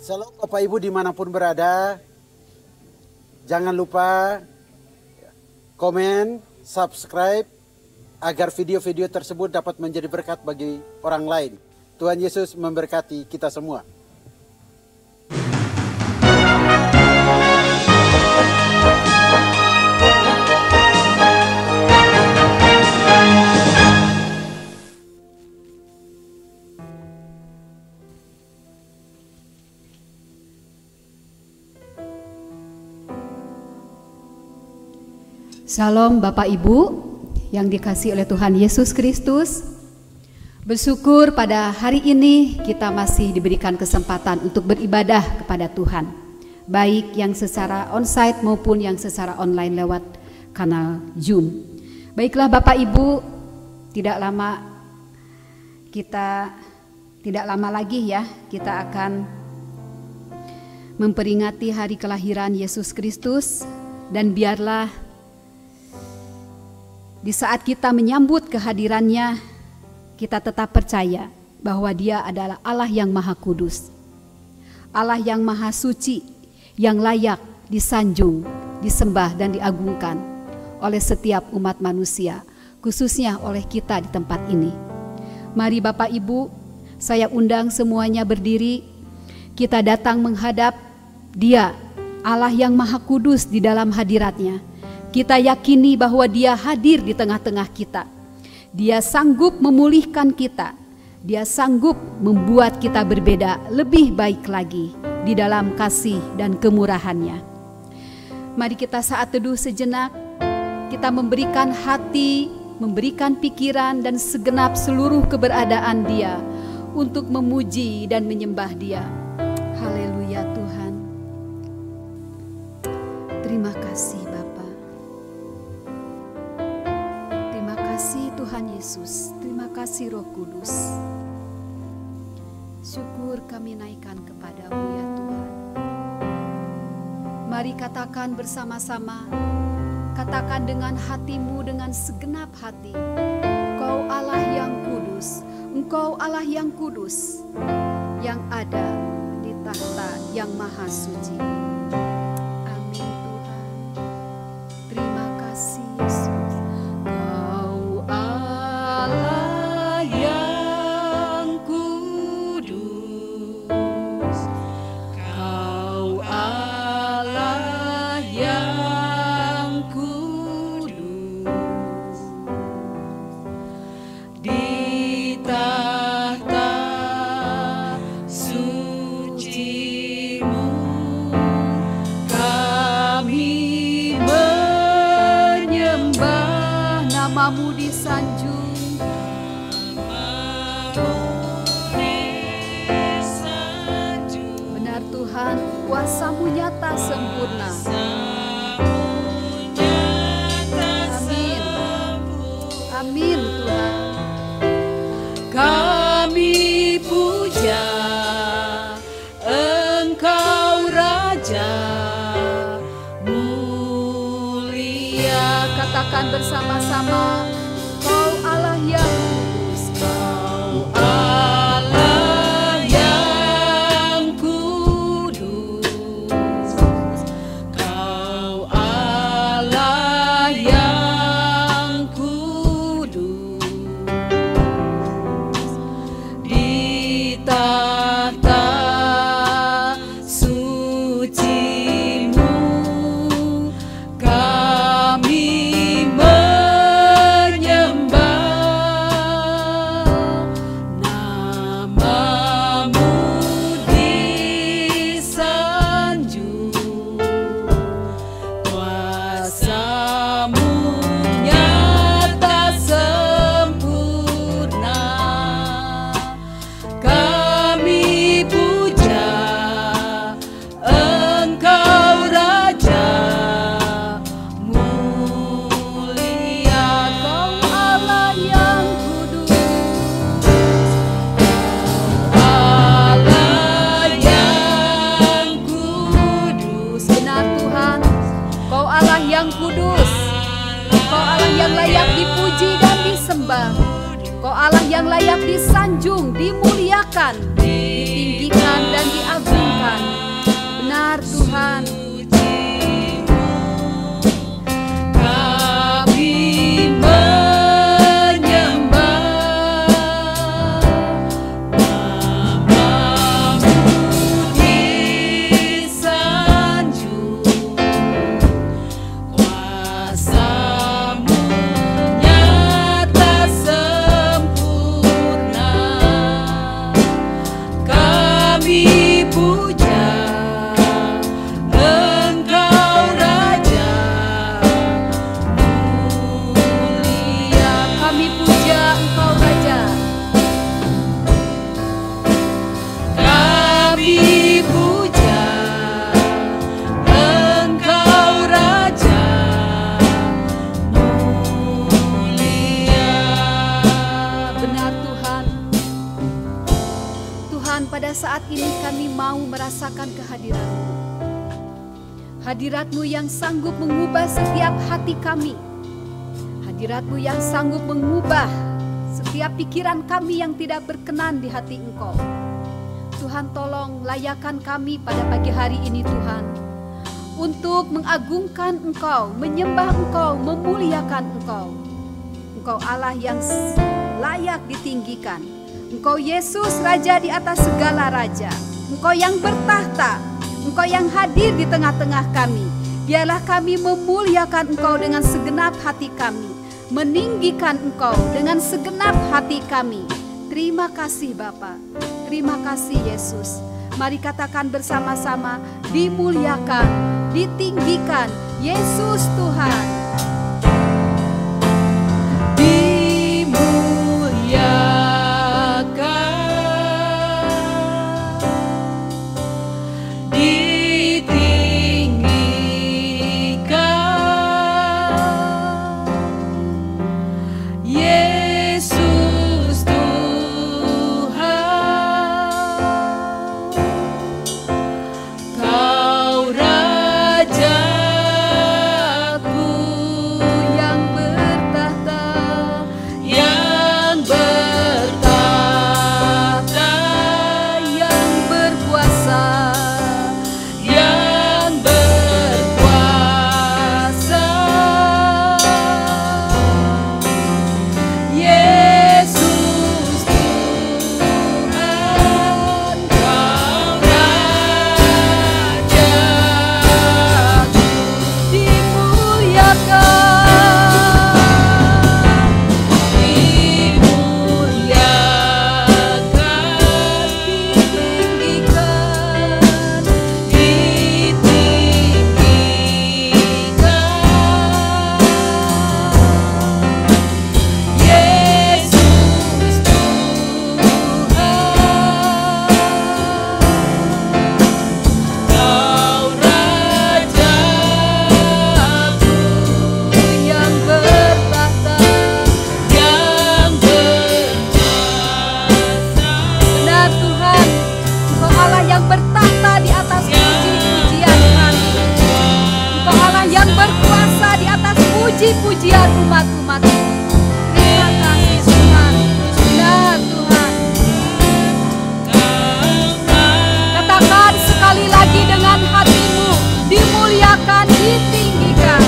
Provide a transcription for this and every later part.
Shalom Bapak Ibu dimanapun berada. Jangan lupa komen, subscribe agar video-video tersebut dapat menjadi berkat bagi orang lain. Tuhan Yesus memberkati kita semua. Salam Bapak Ibu yang dikasihi oleh Tuhan Yesus Kristus. Bersyukur pada hari ini kita masih diberikan kesempatan untuk beribadah kepada Tuhan, baik yang secara onsite maupun yang secara online lewat kanal Zoom. Baiklah Bapak Ibu, tidak lama lagi ya kita akan memperingati hari kelahiran Yesus Kristus, dan biarlah di saat kita menyambut kehadirannya, kita tetap percaya bahwa Dia adalah Allah yang Maha Kudus, Allah yang Maha Suci, yang layak disanjung, disembah dan diagungkan oleh setiap umat manusia, khususnya oleh kita di tempat ini. Mari Bapak Ibu, saya undang semuanya berdiri. Kita datang menghadap Dia, Allah yang Maha Kudus di dalam hadiratnya. Kita yakini bahwa Dia hadir di tengah-tengah kita. Dia sanggup memulihkan kita. Dia sanggup membuat kita berbeda lebih baik lagi di dalam kasih dan kemurahan-Nya. Mari kita saat teduh sejenak, kita memberikan hati, memberikan pikiran dan segenap seluruh keberadaan Dia untuk memuji dan menyembah Dia. Haleluya Tuhan. Terima kasih Bapa. Terima kasih Tuhan Yesus, terima kasih Roh Kudus. Syukur kami naikkan kepadamu ya Tuhan. Mari katakan bersama-sama, katakan dengan hatimu dengan segenap hati. Engkau Allah yang kudus, Engkau Allah yang kudus, yang ada di tahta yang maha suci. Amin Tuhan. Terima kasih Yesus. Kuasa-Mu nyata sempurna. Amin. Amin Tuhan. Kami puja Engkau Raja mulia. Katakan bersama-sama, Kau Allah yang kudus, Kau Allah yang kudus, Kau Allah yang kudus, di tahta suci-Mu kami disembah. Kau Allah yang layak disanjung, dimuliakan, ditinggikan dan diagungkan. Tuhan. Saat ini kami mau merasakan kehadirat-Mu. Hadirat-Mu yang sanggup mengubah setiap hati kami. Hadirat-Mu yang sanggup mengubah setiap pikiran kami yang tidak berkenan di hati Engkau. Tuhan, tolong layakan kami pada pagi hari ini Tuhan, untuk mengagungkan Engkau, menyembah Engkau, memuliakan Engkau. Engkau Allah yang layak ditinggikan. Engkau Yesus, Raja di atas segala raja. Engkau yang bertahta, Engkau yang hadir di tengah-tengah kami. Biarlah kami memuliakan Engkau dengan segenap hati kami, meninggikan Engkau dengan segenap hati kami. Terima kasih Bapa, terima kasih Yesus. Mari katakan bersama-sama, dimuliakan, ditinggikan Yesus Tuhan. Puji-pujian umat-umat-Mu. Terima kasih Tuhan, benar Tuhan. Katakan sekali lagi dengan hatimu, dimuliakan, ditinggikan.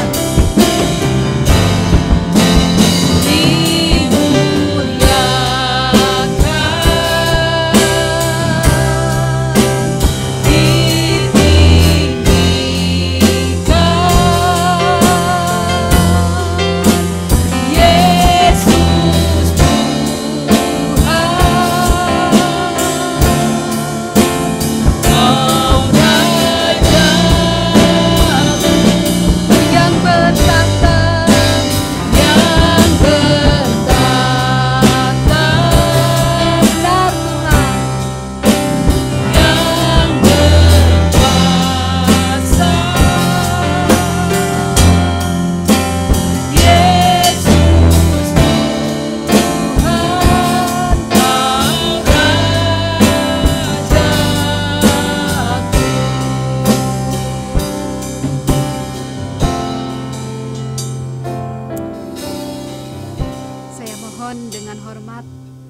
Dengan hormat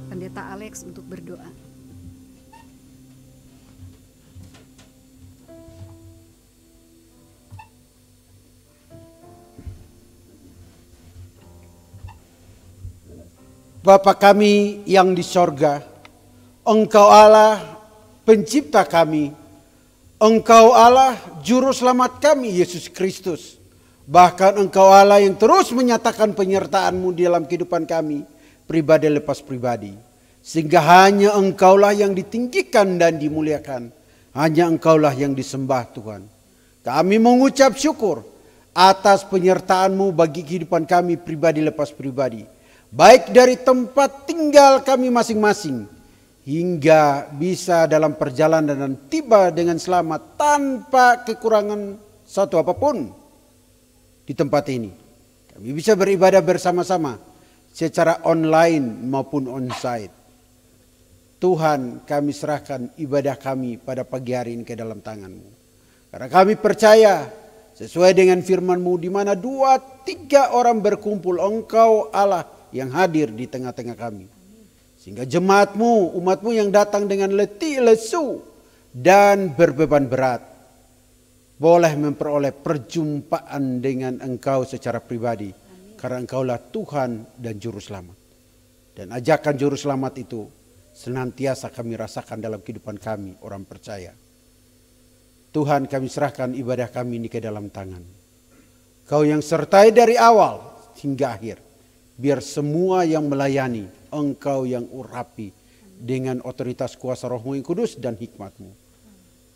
Pendeta Alex untuk berdoa. Bapa kami yang di sorga, Engkau Allah pencipta kami, Engkau Allah juru selamat kami Yesus Kristus. Bahkan Engkau Allah yang terus menyatakan penyertaan-Mu di dalam kehidupan kami, pribadi lepas pribadi. Sehingga hanya Engkaulah yang ditinggikan dan dimuliakan. Hanya Engkaulah yang disembah Tuhan. Kami mengucap syukur atas penyertaan-Mu bagi kehidupan kami pribadi lepas pribadi. Baik dari tempat tinggal kami masing-masing, hingga bisa dalam perjalanan dan tiba dengan selamat tanpa kekurangan satu apapun di tempat ini. Kami bisa beribadah bersama-sama secara online maupun onsite. Tuhan, kami serahkan ibadah kami pada pagi hari ini ke dalam tangan-Mu. Karena kami percaya sesuai dengan firman-Mu, di mana 2-3 orang berkumpul, Engkau Allah yang hadir di tengah-tengah kami. Sehingga jemaat-Mu, umat-Mu yang datang dengan letih, lesu, dan berbeban berat, boleh memperoleh perjumpaan dengan Engkau secara pribadi. Karena Engkaulah Tuhan dan Juru Selamat. Dan ajakan Juru Selamat itu senantiasa kami rasakan dalam kehidupan kami, orang percaya. Tuhan, kami serahkan ibadah kami ini ke dalam tangan. Kau yang sertai dari awal hingga akhir. Biar semua yang melayani, Engkau yang urapi dengan otoritas kuasa Roh-Mu yang kudus dan hikmat-Mu.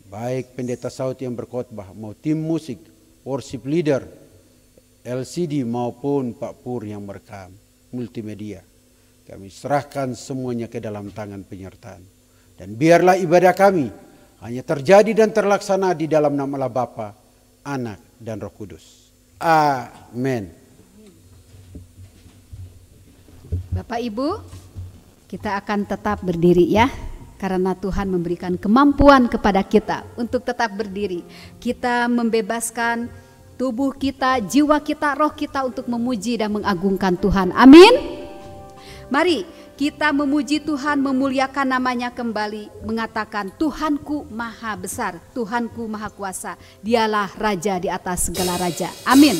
Baik pendeta Saud yang berkhotbah, mau tim musik, worship leader, LCD maupun Pak Pur yang merekam, multimedia. Kami serahkan semuanya ke dalam tangan penyertaan. Dan biarlah ibadah kami hanya terjadi dan terlaksana di dalam nama Allah Bapa, Anak, dan Roh Kudus. Amin. Bapak Ibu, kita akan tetap berdiri ya, karena Tuhan memberikan kemampuan kepada kita untuk tetap berdiri. Kita membebaskan tubuh kita, jiwa kita, roh kita untuk memuji dan mengagungkan Tuhan. Amin. Mari kita memuji Tuhan, memuliakan namanya kembali, mengatakan Tuhanku maha besar, Tuhanku maha kuasa, dialah raja di atas segala raja. Amin.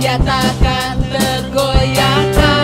Dia takkan tergoyahkan.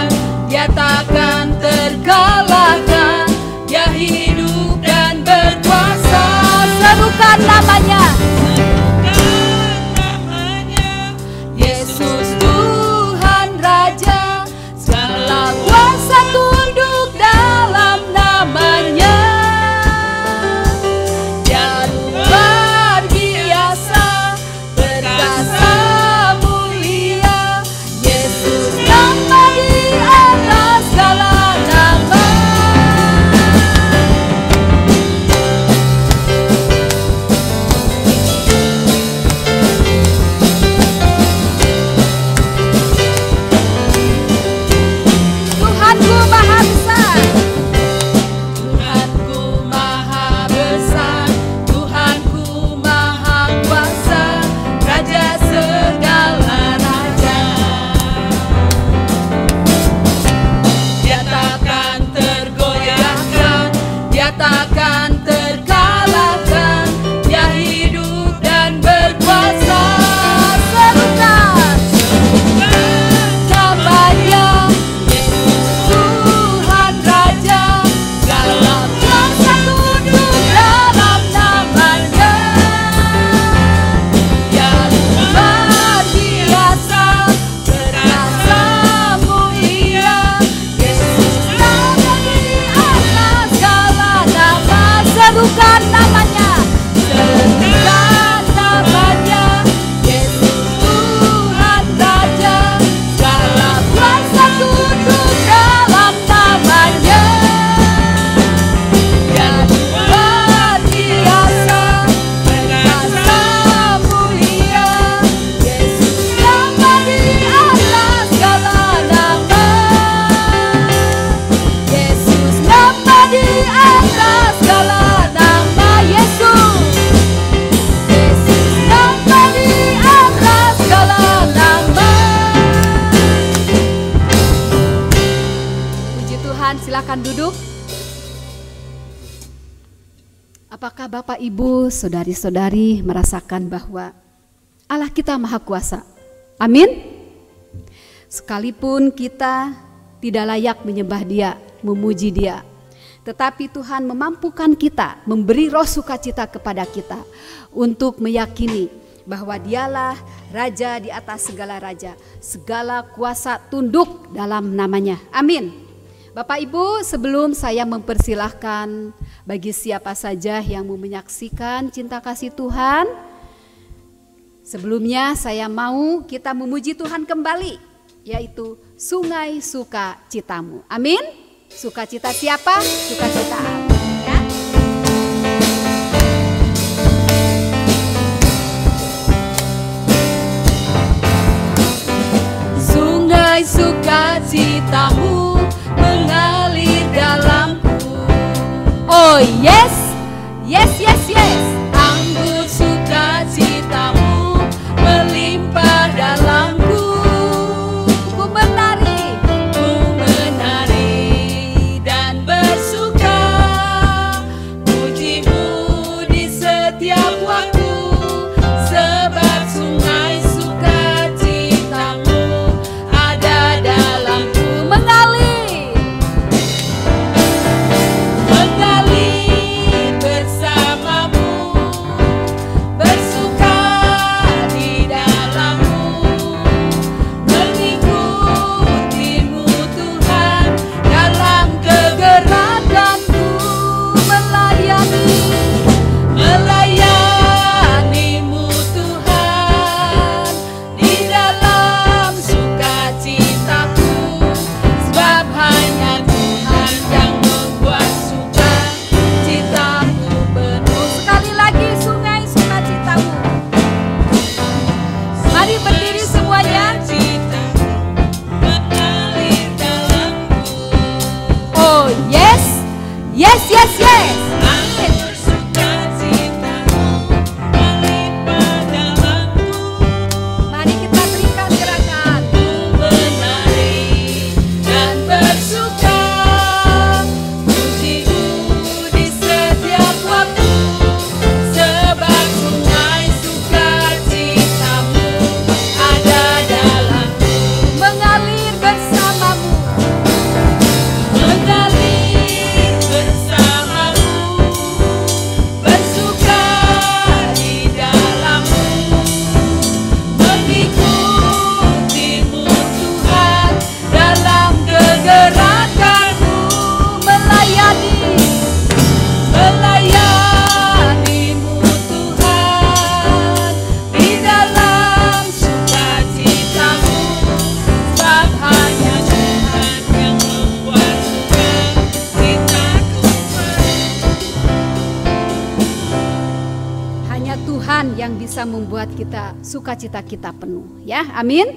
silakan duduk. Apakah Bapak, Ibu, saudari-saudari merasakan bahwa Allah kita Maha Kuasa? Amin. Sekalipun kita tidak layak menyembah Dia, memuji Dia, tetapi Tuhan memampukan kita, memberi roh sukacita kepada kita untuk meyakini bahwa Dialah Raja di atas segala raja, segala kuasa tunduk dalam namanya. Amin. Bapak Ibu, sebelum saya mempersilahkan bagi siapa saja yang mau menyaksikan cinta kasih Tuhan, sebelumnya saya mau kita memuji Tuhan kembali, yaitu Sungai Sukacitamu. Amin. Sukacita siapa? Sukacita Allah, ya. Sungai sukacitamu mengalir dalamku. Oh yes, yes, yes, yes. Anggur sukacitamu melimpah dalamku. Ku menari dan bersuka, pujimu di setiap waktu, sebab sungai sukacitamu ada dalamku. mengalir Bersamamu, bersuka di dalammu, mengikutimu Tuhan dalam kegerakanku, melayanimu Tuhan di dalam sukacitaku, sebab hanya Tuhan yang membuat sukacitaku penuh. sekali lagi sungai sukacitamu. Mari berdiri semuanya. Mengalir dalamku. Oh yes, yes, yes, yes. Anggur sukacitamu melimpah dalamku. Mari kita berikan gerakan. Menari dan bersuka, pujimu di setiap waktu, sebab sungai sukacitamu ada dalamku. Mengalir bersamamu. Mengalir bersamamu, bersuka di dalammu, mengikutimu Tuhan dalam kegerakanku, melayanimu Tuhan di dalam sukacitamu, sebab hanya Tuhan yang membuat sukacitaku penuh. Hanya Tuhan yang bisa membuat kita sukacita kita penuh, ya. Amin.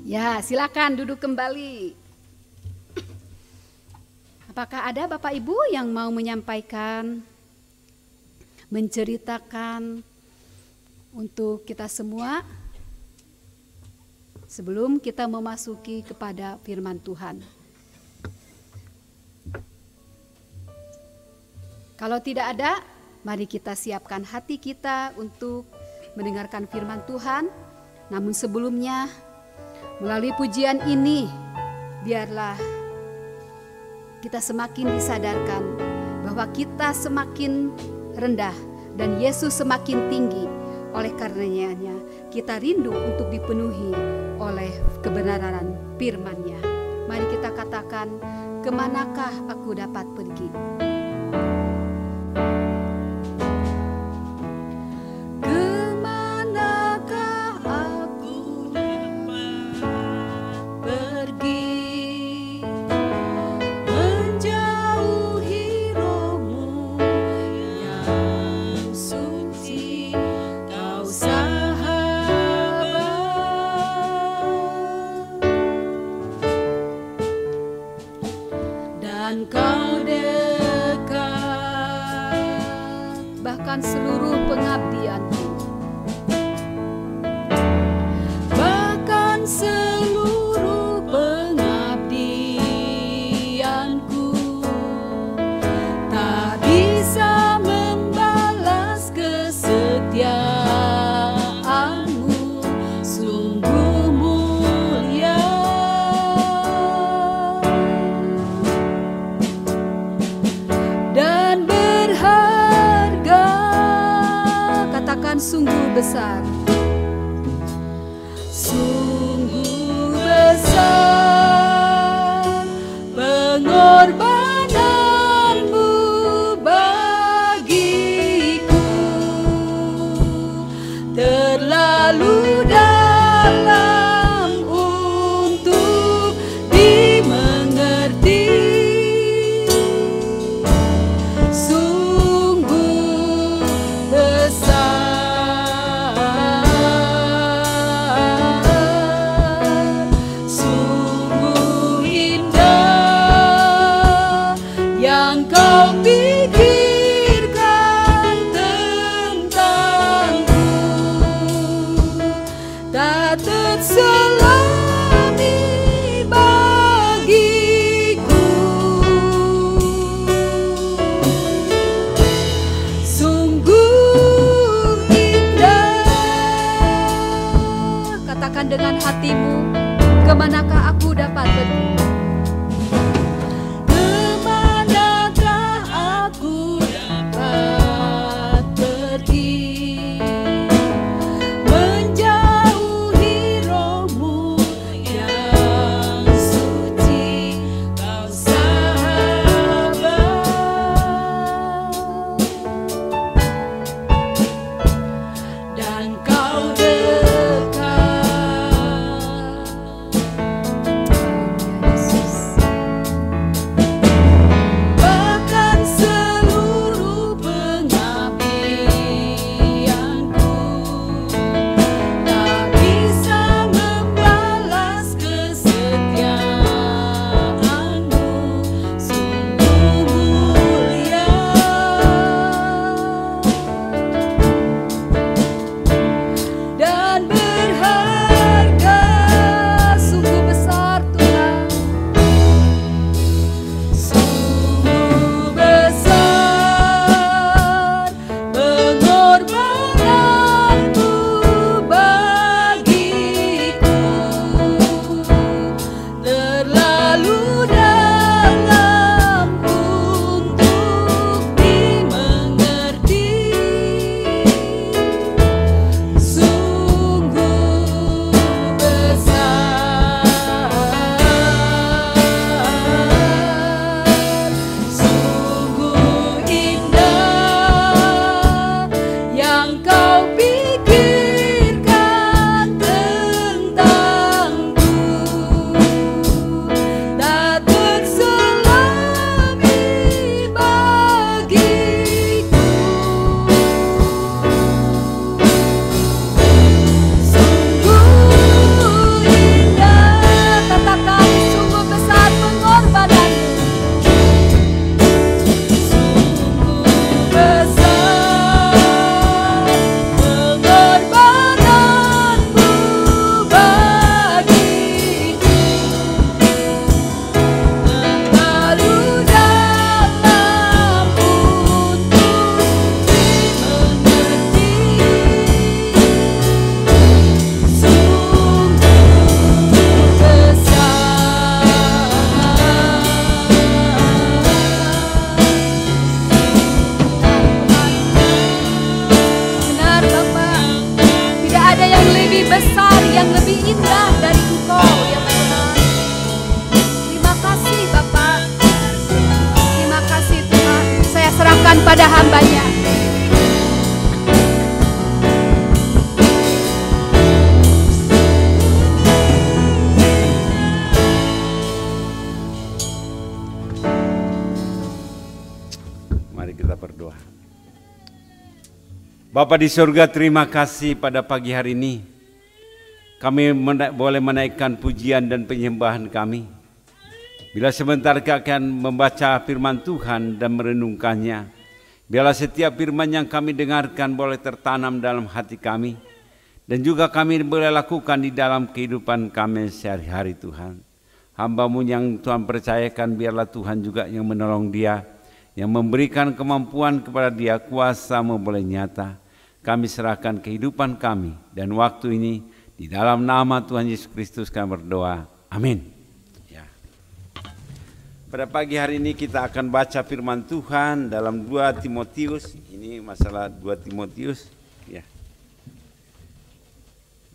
Ya, silakan duduk kembali. Apakah ada Bapak Ibu yang mau menyampaikan, menceritakan untuk kita semua sebelum kita memasuki kepada firman Tuhan? Kalau tidak ada, mari kita siapkan hati kita untuk mendengarkan firman Tuhan. Namun sebelumnya, melalui pujian ini, biarlah kita semakin disadarkan bahwa kita semakin rendah dan Yesus semakin tinggi. Oleh karenanya kita rindu untuk dipenuhi oleh kebenaran firman-Nya. Mari kita katakan, kemanakah aku dapat pergi? Kemanakah aku dapat pergi, menjauhi rohmu yang suci, kau sahabat, dan kau besar. Sungguh besar pengorbananmu bagiku, terlalu dalam untuk dimengerti. Sungguh besar, sungguh indah yang kau pikirkan tentangku, tak terselami bagiku. Sungguh indah. Katakan dengan hatimu, kemanakah aku dapat pergi? Kemanakah aku dapat pergi, menjauhi rohmu yang suci, kau sahabat, dan kau dekat. Yesus. Bahkan seluruh pengabdianku tak bisa membalas kesetiaanmu. Sungguh mulia dan berharga, sungguh besar Tuhan. Sungguh besar pengorbananmu bagiku, terlalu dalam untuk dimengerti. Sungguh besar, sungguh indah yang kau pikirkan tentangku, tak terselami bagiku. Sungguh indah, Katakan sungguh besar pengorbananmu. sungguh besar pengorbananmu bagiku, terlalu dalam untuk dimengerti. Sungguh Benar Bapak, tidak ada yang lebih besar, yang lebih indah dari Engkau ya Tuhan. Terima kasih Bapak, terima kasih Tuhan. Saya serahkan pada hamba-Nya. Mari kita berdoa. Bapa di surga, terima kasih pada pagi hari ini. Kami boleh menaikkan pujian dan penyembahan kami. Bila sebentar kami akan membaca firman Tuhan dan merenungkannya, biarlah setiap firman yang kami dengarkan boleh tertanam dalam hati kami, dan juga kami boleh lakukan di dalam kehidupan kami sehari-hari Tuhan. Hamba-Mu yang Tuhan percayakan, biarlah Tuhan juga yang menolong dia, yang memberikan kemampuan kepada dia, kuasa-Mu boleh nyata. Kami serahkan kehidupan kami dan waktu ini di dalam nama Tuhan Yesus Kristus kami berdoa. Amin. Ya. Pada pagi hari ini kita akan baca firman Tuhan dalam 2 Timotius. Ini masalah 2 Timotius. Ya.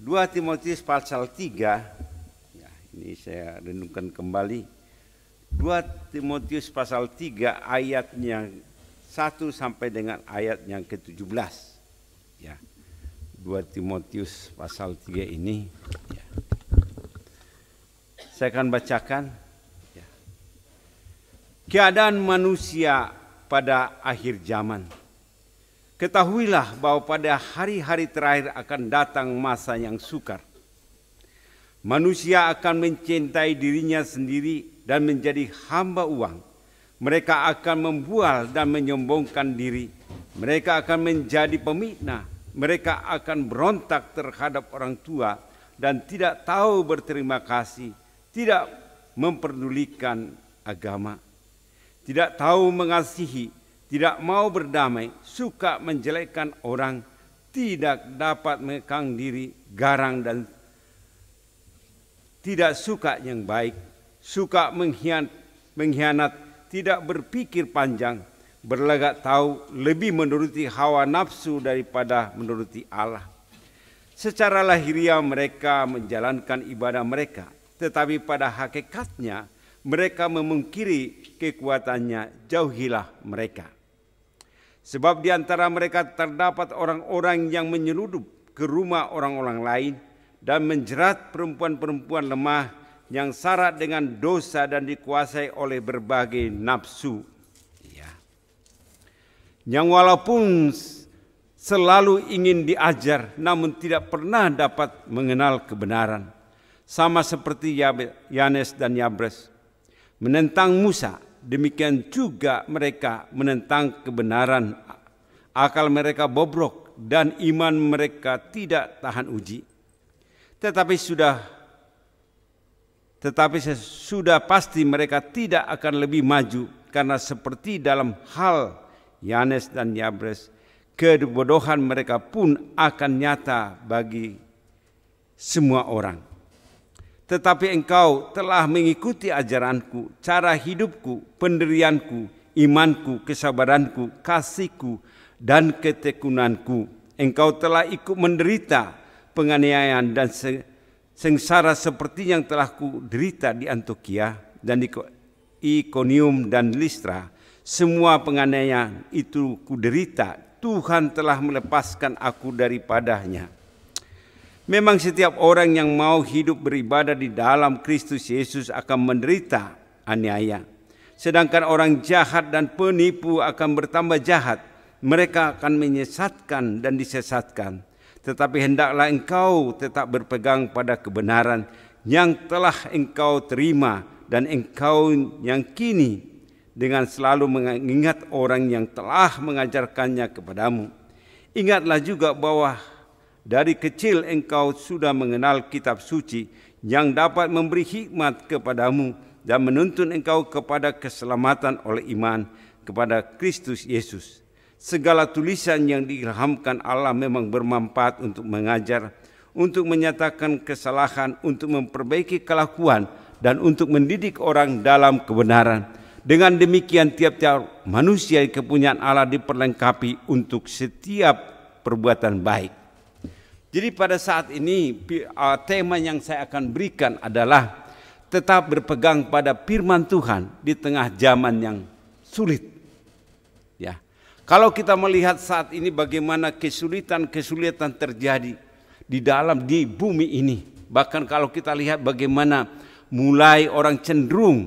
2 Timotius pasal 3, ya, ini saya renungkan kembali. 2 Timotius pasal 3 ayatnya 1 sampai dengan ayat yang ke-17. Ya. 2 Timotius pasal 3 ini. Ya. Saya akan bacakan. Ya. Keadaan manusia pada akhir zaman. Ketahuilah bahwa pada hari-hari terakhir akan datang masa yang sukar. Manusia akan mencintai dirinya sendiri dan menjadi hamba uang. Mereka akan membual dan menyombongkan diri. Mereka akan menjadi pemikna. Mereka akan berontak terhadap orang tua dan tidak tahu berterima kasih, tidak memperdulikan agama, tidak tahu mengasihi, tidak mau berdamai, suka menjelekkan orang, tidak dapat mengekang diri, garang dan tidak suka yang baik, suka mengkhianat, tidak berpikir panjang, berlagak tahu, lebih menuruti hawa nafsu daripada menuruti Allah. Secara lahiriah mereka menjalankan ibadah mereka, tetapi pada hakikatnya mereka memungkiri kekuatannya, jauhilah mereka. Sebab di antara mereka terdapat orang-orang yang menyeludup ke rumah orang-orang lain dan menjerat perempuan-perempuan lemah yang syarat dengan dosa dan dikuasai oleh berbagai nafsu. Ya. Yang walaupun selalu ingin diajar namun tidak pernah dapat mengenal kebenaran. Sama seperti Yanes dan Yabres menentang Musa, demikian juga mereka menentang kebenaran. Akal mereka bobrok dan iman mereka tidak tahan uji. Tetapi sudah pasti mereka tidak akan lebih maju, karena seperti dalam hal Yanes dan Yabres, kebodohan mereka pun akan nyata bagi semua orang. Tetapi engkau telah mengikuti ajaranku, cara hidupku, pendirianku, imanku, kesabaranku, kasihku, dan ketekunanku. Engkau telah ikut menderita penganiayaan dan sengsara seperti yang telah ku derita di Antiokhia dan di Ikonium dan Listra. Semua penganiayaan itu ku derita, Tuhan telah melepaskan aku daripadanya. Memang setiap orang yang mau hidup beribadah di dalam Kristus Yesus akan menderita aniaya. Sedangkan orang jahat dan penipu akan bertambah jahat. Mereka akan menyesatkan dan disesatkan. Tetapi hendaklah engkau tetap berpegang pada kebenaran yang telah engkau terima dan engkau yang kini dengan selalu mengingat orang yang telah mengajarkannya kepadamu. Ingatlah juga bahwa dari kecil engkau sudah mengenal kitab suci yang dapat memberi hikmat kepadamu dan menuntun engkau kepada keselamatan oleh iman kepada Kristus Yesus. Segala tulisan yang diilhamkan Allah memang bermanfaat untuk mengajar, untuk menyatakan kesalahan, untuk memperbaiki kelakuan, dan untuk mendidik orang dalam kebenaran. Dengan demikian tiap-tiap manusia kepunyaan Allah diperlengkapi untuk setiap perbuatan baik. Jadi pada saat ini tema yang saya akan berikan adalah tetap berpegang pada firman Tuhan di tengah zaman yang sulit. Ya. Kalau kita melihat saat ini bagaimana kesulitan-kesulitan terjadi di bumi ini. Bahkan kalau kita lihat bagaimana mulai orang cenderung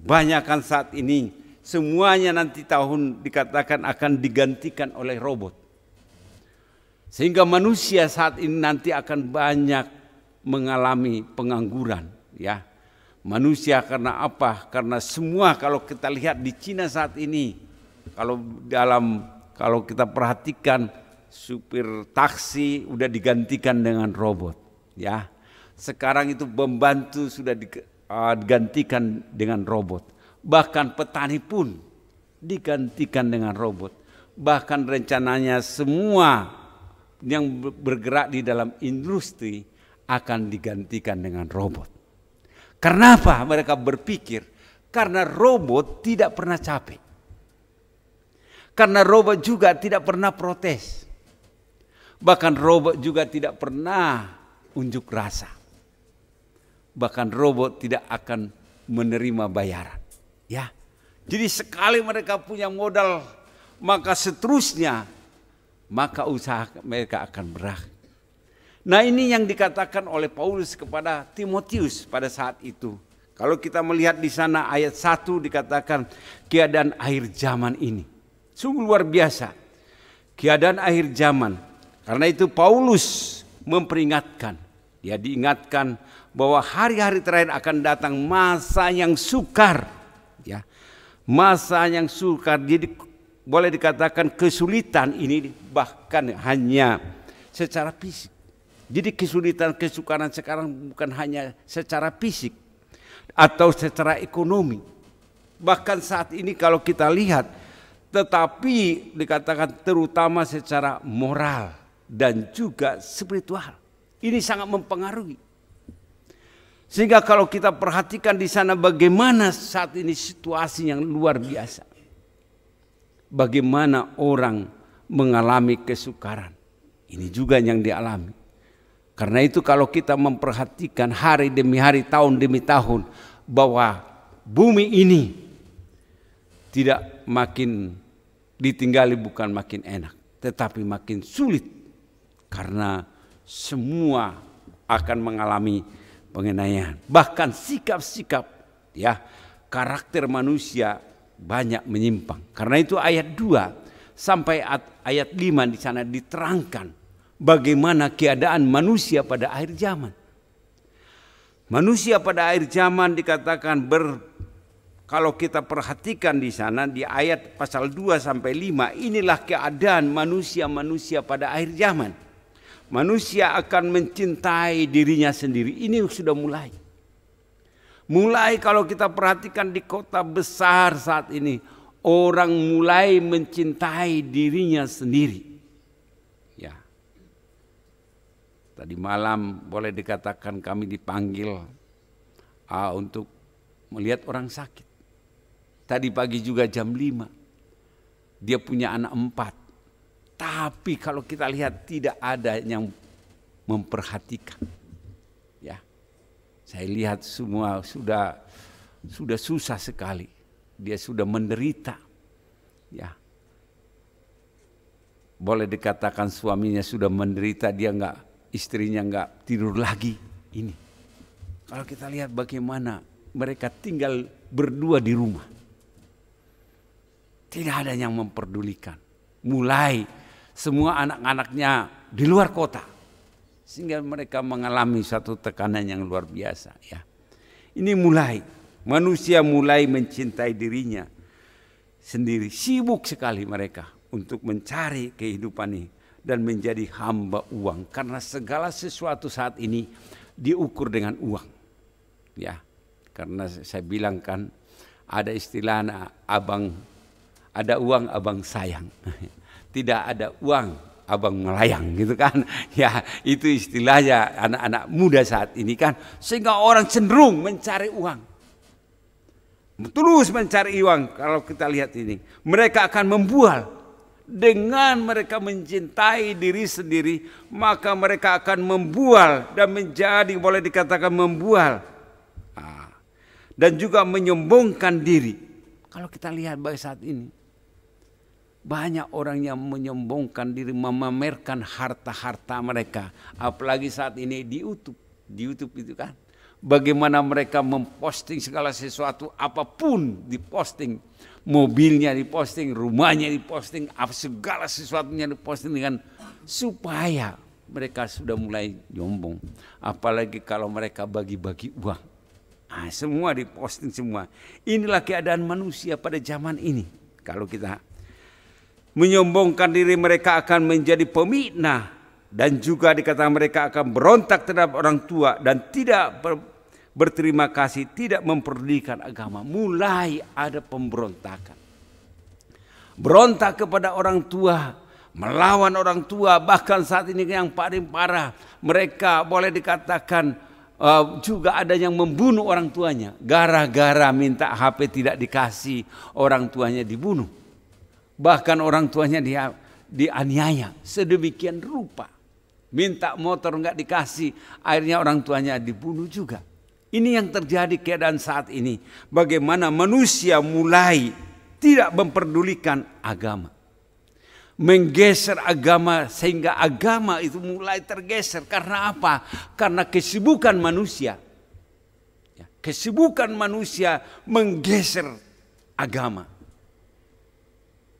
banyakkan saat ini semuanya nanti tahun dikatakan akan digantikan oleh robot. Sehingga manusia saat ini nanti akan banyak mengalami pengangguran, ya. Manusia karena apa? Karena semua kalau kita lihat di Cina saat ini, kalau kita perhatikan supir taksi udah digantikan dengan robot, ya. Sekarang itu pembantu sudah digantikan dengan robot. Bahkan petani pun digantikan dengan robot. Bahkan rencananya semua yang bergerak di dalam industri akan digantikan dengan robot. Karena apa? Mereka berpikir karena robot tidak pernah capek. Karena robot juga tidak pernah protes. Bahkan robot juga tidak pernah unjuk rasa. Bahkan robot tidak akan menerima bayaran. Ya, jadi sekali mereka punya modal, maka seterusnya, maka usaha mereka akan berakhir. Nah, ini yang dikatakan oleh Paulus kepada Timotius pada saat itu. Kalau kita melihat di sana ayat 1 dikatakan keadaan akhir zaman ini. Sungguh luar biasa. Keadaan akhir zaman. Karena itu Paulus memperingatkan. Dia diingatkan bahwa hari-hari terakhir akan datang masa yang sukar. Ya, masa yang sukar. Jadi boleh dikatakan kesulitan ini bahkan hanya secara fisik. Jadi kesulitan kesukaran sekarang bukan hanya secara fisik atau secara ekonomi. Bahkan saat ini kalau kita lihat, tetapi dikatakan terutama secara moral dan juga spiritual. Ini sangat mempengaruhi. Sehingga kalau kita perhatikan di sana bagaimana saat ini situasi yang luar biasa. Bagaimana orang mengalami kesukaran. Ini juga yang dialami. Karena itu kalau kita memperhatikan hari demi hari, tahun demi tahun, bahwa bumi ini tidak makin ditinggali, bukan makin enak, tetapi makin sulit. Karena semua akan mengalami penganiayaan. Bahkan sikap-sikap, ya, karakter manusia banyak menyimpang. Karena itu ayat 2 sampai ayat 5 di sana diterangkan bagaimana keadaan manusia pada akhir zaman. Manusia pada akhir zaman dikatakan kalau kita perhatikan di sana di ayat pasal 2 sampai 5, inilah keadaan manusia-manusia pada akhir zaman. Manusia akan mencintai dirinya sendiri. Ini sudah mulai. Mulai kalau kita perhatikan di kota besar saat ini, orang mulai mencintai dirinya sendiri. Ya. Tadi malam boleh dikatakan kami dipanggil untuk melihat orang sakit. Tadi pagi juga jam 5. Dia punya anak 4. Tapi kalau kita lihat tidak ada yang memperhatikan. Ya. Saya lihat semua sudah susah sekali. Dia sudah menderita. Ya. Boleh dikatakan suaminya sudah menderita, istrinya enggak tidur lagi. Ini. Kalau kita lihat bagaimana mereka tinggal berdua di rumah. Tidak ada yang memperdulikan. Mulai semua anak-anaknya di luar kota. Sehingga mereka mengalami satu tekanan yang luar biasa. Ya. Ini manusia mulai mencintai dirinya sendiri. Sibuk sekali mereka untuk mencari kehidupan ini. Dan menjadi hamba uang. Karena segala sesuatu saat ini diukur dengan uang. Ya, karena saya bilang kan ada istilah ada uang abang sayang. Tidak ada uang abang melayang gitu kan. Ya, itu istilahnya anak-anak muda saat ini kan. Sehingga orang cenderung mencari uang. Terus mencari uang. Kalau kita lihat ini, mereka akan membual. Dengan mereka mencintai diri sendiri, maka mereka akan membual dan menjadi, boleh dikatakan membual. Dan juga menyombongkan diri. Kalau kita lihat pada saat ini, banyak orang yang menyombongkan diri, memamerkan harta-harta mereka. Apalagi saat ini di YouTube itu kan. Bagaimana mereka memposting segala sesuatu, apapun diposting. Mobilnya diposting, rumahnya diposting, segala sesuatunya diposting dengan supaya mereka sudah mulai nyombong. Apalagi kalau mereka bagi-bagi uang. Semua diposting semua. Inilah keadaan manusia pada zaman ini. Kalau kita menyombongkan diri, mereka akan menjadi pemikna. Dan juga dikatakan mereka akan berontak terhadap orang tua dan tidak berterima kasih, tidak memperdulikan agama. Mulai ada pemberontakan. Berontak kepada orang tua, melawan orang tua. Bahkan saat ini yang paling parah, mereka boleh dikatakan juga ada yang membunuh orang tuanya. Gara-gara minta HP tidak dikasih, orang tuanya dibunuh. Bahkan orang tuanya dianiaya sedemikian rupa. minta motor nggak dikasih, akhirnya orang tuanya dibunuh juga. Ini yang terjadi keadaan saat ini. Bagaimana manusia mulai tidak memperdulikan agama. Menggeser agama sehingga agama itu mulai tergeser. Karena apa? Karena kesibukan manusia. Kesibukan manusia menggeser agama.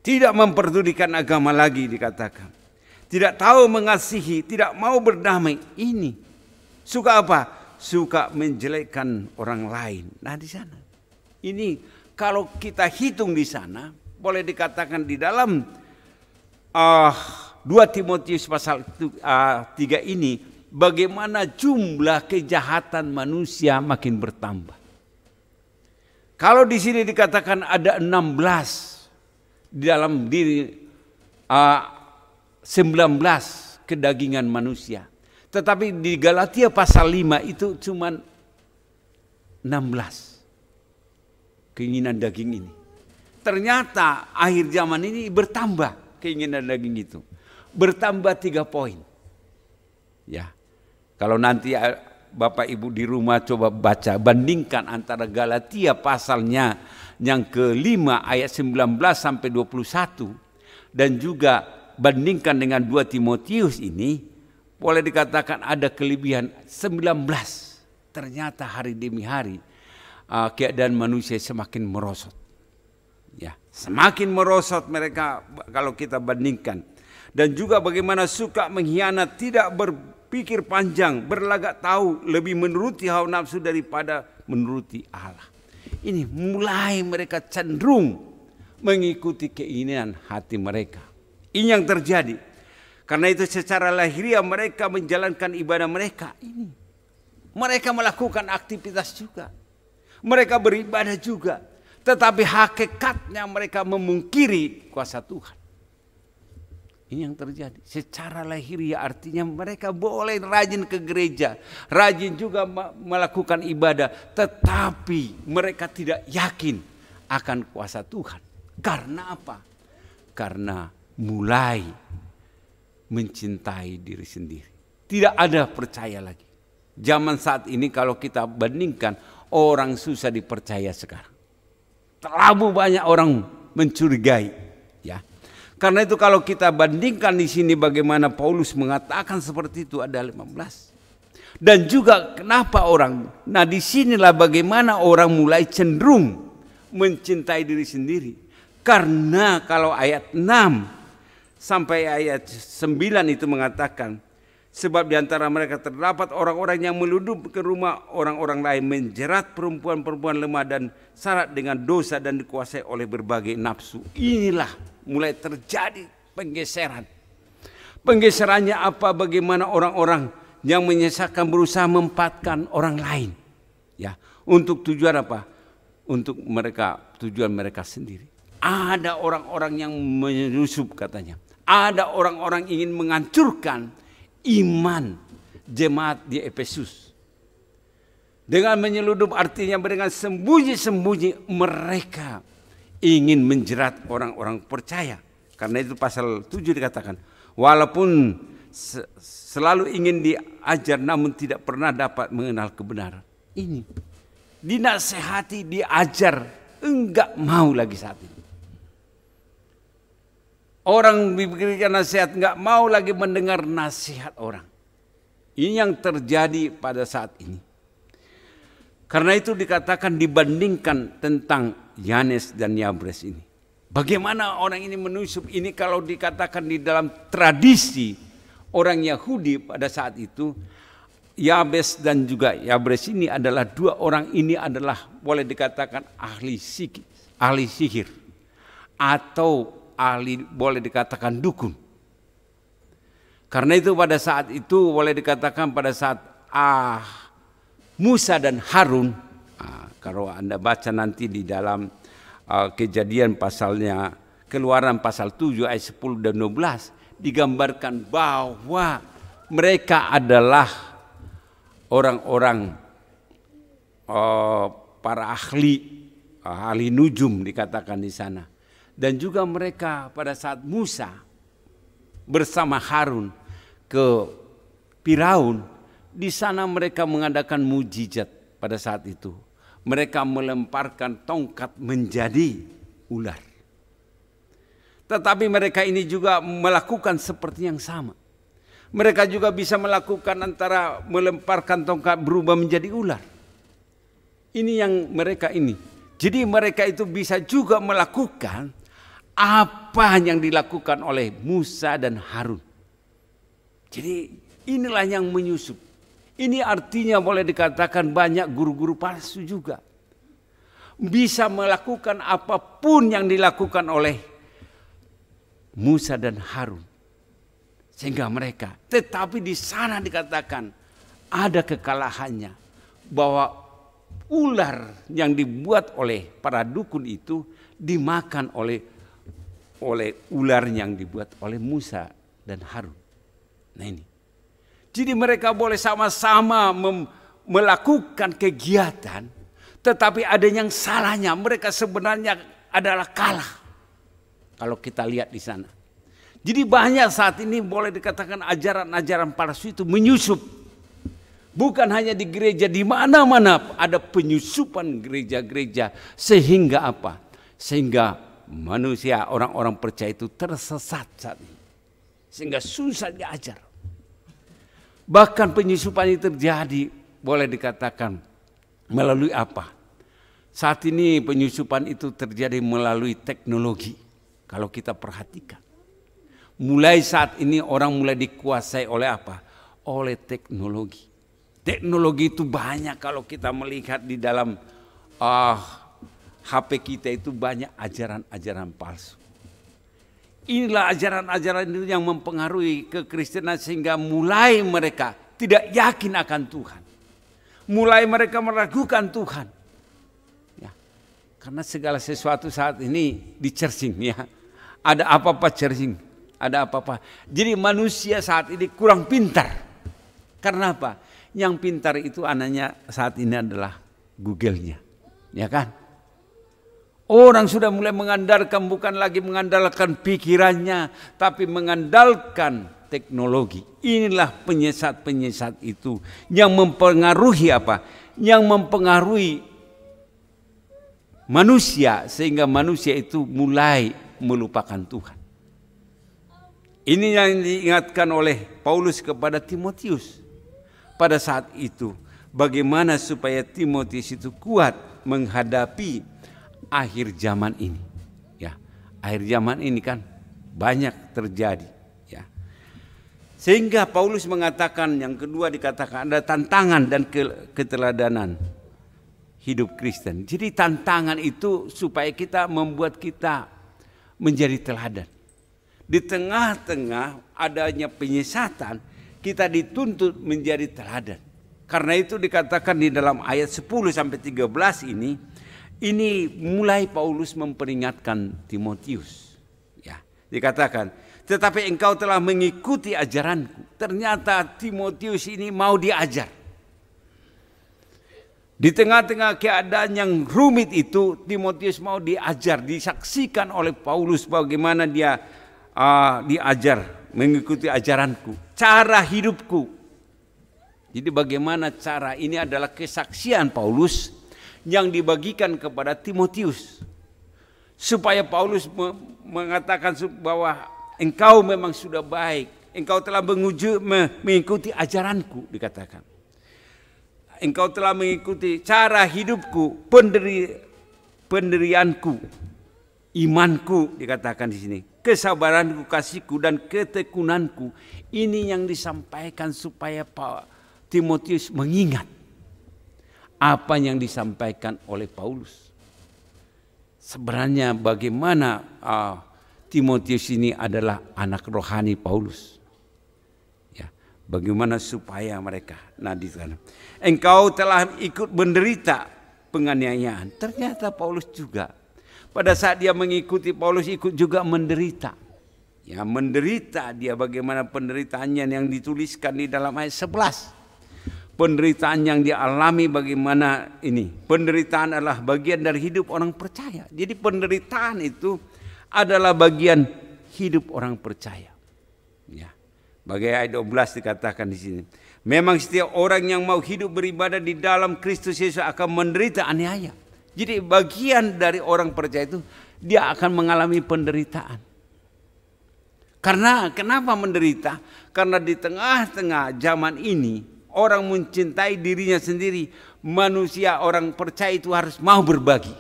Tidak memperdulikan agama lagi dikatakan. Tidak tahu mengasihi, tidak mau berdamai. Ini suka apa? Suka menjelekkan orang lain. Nah di sana, ini kalau kita hitung di sana, boleh dikatakan di dalam 2 Timotius pasal 3 ini, bagaimana jumlah kejahatan manusia makin bertambah. Kalau di sini dikatakan ada 16 di dalam diri 19 kedagingan manusia. Tetapi di Galatia pasal 5 itu cuma 16 keinginan daging ini. Ternyata akhir zaman ini bertambah keinginan daging itu. Bertambah 3 poin. Ya. Kalau nanti Bapak Ibu di rumah coba baca, bandingkan antara Galatia pasalnya yang ke-5 ayat 19 sampai 21 dan juga bandingkan dengan 2 Timotius ini, boleh dikatakan ada kelebihan 19. Ternyata hari demi hari keadaan manusia semakin merosot. Ya, semakin merosot mereka kalau kita bandingkan. Dan juga bagaimana suka mengkhianat, tidak berpikir panjang, berlagak tahu, lebih menuruti hawa nafsu daripada menuruti Allah. Ini mulai mereka cenderung mengikuti keinginan hati mereka. Ini yang terjadi. Karena itu secara lahiriah mereka menjalankan ibadah mereka ini. Mereka melakukan aktivitas juga. Mereka beribadah juga. Tetapi hakikatnya mereka memungkiri kuasa Tuhan. Ini yang terjadi. Secara lahiriah artinya mereka boleh rajin ke gereja. Rajin juga melakukan ibadah. Tetapi mereka tidak yakin akan kuasa Tuhan. Karena apa? Karena mulai mencintai diri sendiri. Tidak ada percaya lagi. Zaman saat ini kalau kita bandingkan, orang susah dipercaya sekarang. Terlalu banyak orang mencurigai, ya. Karena itu kalau kita bandingkan di sini bagaimana Paulus mengatakan seperti itu, ada 15. Dan juga kenapa orang, nah disinilah bagaimana orang mulai cenderung mencintai diri sendiri. Karena kalau ayat 6 sampai ayat 9 itu mengatakan, sebab di antara mereka terdapat orang-orang yang meludup ke rumah orang-orang lain, menjerat perempuan-perempuan lemah dan syarat dengan dosa dan dikuasai oleh berbagai nafsu. Inilah mulai terjadi penggeseran. Penggeserannya apa? Bagaimana orang-orang yang menyesatkan berusaha memanfaatkan orang lain, ya, untuk tujuan apa? Untuk mereka, tujuan mereka sendiri. Ada orang-orang yang menyusup katanya. Ada orang-orang ingin menghancurkan iman jemaat di Efesus. Dengan menyeludup artinya dengan sembunyi-sembunyi mereka ingin menjerat orang-orang percaya. Karena itu pasal 7 dikatakan, walaupun selalu ingin diajar namun tidak pernah dapat mengenal kebenaran. Ini dinasehati, diajar, enggak mau lagi saat ini. Orang diberikan nasihat enggak mau lagi mendengar nasihat orang. Ini yang terjadi pada saat ini. Karena itu dikatakan dibandingkan tentang Yanes dan Yabres ini. Bagaimana orang ini menusup ini kalau dikatakan di dalam tradisi orang Yahudi pada saat itu, Yabes dan juga Yabres ini adalah dua orang ini adalah boleh dikatakan ahli sihir atau ahli boleh dikatakan dukun. Karena itu pada saat itu boleh dikatakan pada saat Musa dan Harun, kalau Anda baca nanti di dalam Kejadian pasalnya, Keluaran pasal 7 ayat 10 dan 12 digambarkan bahwa mereka adalah orang-orang para ahli nujum dikatakan di sana. Dan juga mereka pada saat Musa bersama Harun ke Firaun, di sana mereka mengadakan mujizat pada saat itu. Mereka melemparkan tongkat menjadi ular. Tetapi mereka ini juga melakukan seperti yang sama. Mereka juga bisa melakukan antara melemparkan tongkat berubah menjadi ular. Ini yang mereka ini. Jadi mereka itu bisa juga melakukan apa yang dilakukan oleh Musa dan Harun. Jadi inilah yang menyusup. Ini artinya boleh dikatakan banyak guru-guru palsu juga. Bisa melakukan apapun yang dilakukan oleh Musa dan Harun. Sehingga mereka, tetapi di sana dikatakan ada kekalahannya. Bahwa ular yang dibuat oleh para dukun itu dimakan oleh ular yang dibuat oleh Musa dan Harun. Nah ini. Jadi mereka boleh sama-sama melakukan kegiatan, tetapi ada yang salahnya. Mereka sebenarnya adalah kalah. Kalau kita lihat di sana. Jadi banyak saat ini boleh dikatakan ajaran-ajaran palsu itu menyusup. Bukan hanya di gereja, di mana-mana ada penyusupan gereja-gereja. Sehingga apa? Sehingga manusia, orang-orang percaya itu tersesat saat ini. Sehingga susah diajar. Bahkan penyusupan ini terjadi boleh dikatakan melalui apa? Saat ini penyusupan itu terjadi melalui teknologi. Kalau kita perhatikan. Mulai saat ini orang mulai dikuasai oleh apa? Oleh teknologi. Teknologi itu banyak kalau kita melihat di dalam HP kita itu banyak ajaran-ajaran palsu. Inilah ajaran-ajaran itu yang mempengaruhi kekristenan sehingga mulai mereka tidak yakin akan Tuhan. Mulai mereka meragukan Tuhan. Ya, karena segala sesuatu saat ini di-searching ya. Ada apa-apa searching, ada apa-apa. Jadi manusia saat ini kurang pintar. Karena apa? Yang pintar itu anaknya saat ini adalah Google-nya. Ya kan? Orang sudah mulai mengandalkan, bukan lagi mengandalkan pikirannya, tapi mengandalkan teknologi. Inilah penyesat-penyesat itu yang mempengaruhi apa? Yang mempengaruhi manusia sehingga manusia itu mulai melupakan Tuhan. Ini yang diingatkan oleh Paulus kepada Timotius pada saat itu. Bagaimana supaya Timotius itu kuat menghadapi akhir zaman ini, ya. Akhir zaman ini kan banyak terjadi, ya. Sehingga Paulus mengatakan yang kedua dikatakan ada tantangan dan keteladanan hidup Kristen. Jadi tantangan itu supaya kita membuat kita menjadi teladan. Di tengah-tengah adanya penyesatan, kita dituntut menjadi teladan. Karena itu dikatakan di dalam ayat 10 sampai 13 ini mulai Paulus memperingatkan Timotius. Ya, dikatakan, tetapi engkau telah mengikuti ajaranku. Ternyata Timotius ini mau diajar. Di tengah-tengah keadaan yang rumit itu, Timotius mau diajar, disaksikan oleh Paulus bagaimana dia diajar, mengikuti ajaranku, cara hidupku. Jadi bagaimana cara ini adalah kesaksian Paulus yang dibagikan kepada Timotius. Supaya Paulus mengatakan bahwa engkau memang sudah baik, engkau telah mengikuti ajaranku, dikatakan. Engkau telah mengikuti cara hidupku, pendirianku, imanku, dikatakan di sini, kesabaranku, kasihku dan ketekunanku. Ini yang disampaikan supaya Timotius mengingat apa yang disampaikan oleh Paulus. Sebenarnya bagaimana Timotius ini adalah anak rohani Paulus. Bagaimana supaya mereka, nah di sana, engkau telah ikut menderita penganiayaan. Ternyata Paulus juga pada saat dia mengikuti Paulus ikut juga menderita. Ya, menderita dia, bagaimana penderitaannya yang dituliskan di dalam ayat 11. Penderitaan yang dialami bagaimana ini. Penderitaan adalah bagian dari hidup orang percaya. Jadi penderitaan itu adalah bagian hidup orang percaya. Ya. Bagai ayat 12 dikatakan di sini. Memang setiap orang yang mau hidup beribadah di dalam Kristus Yesus akan menderita aniaya. Jadi bagian dari orang percaya itu dia akan mengalami penderitaan. Karena kenapa menderita? Karena di tengah-tengah zaman ini orang mencintai dirinya sendiri. Manusia orang percaya itu harus mau berbagi.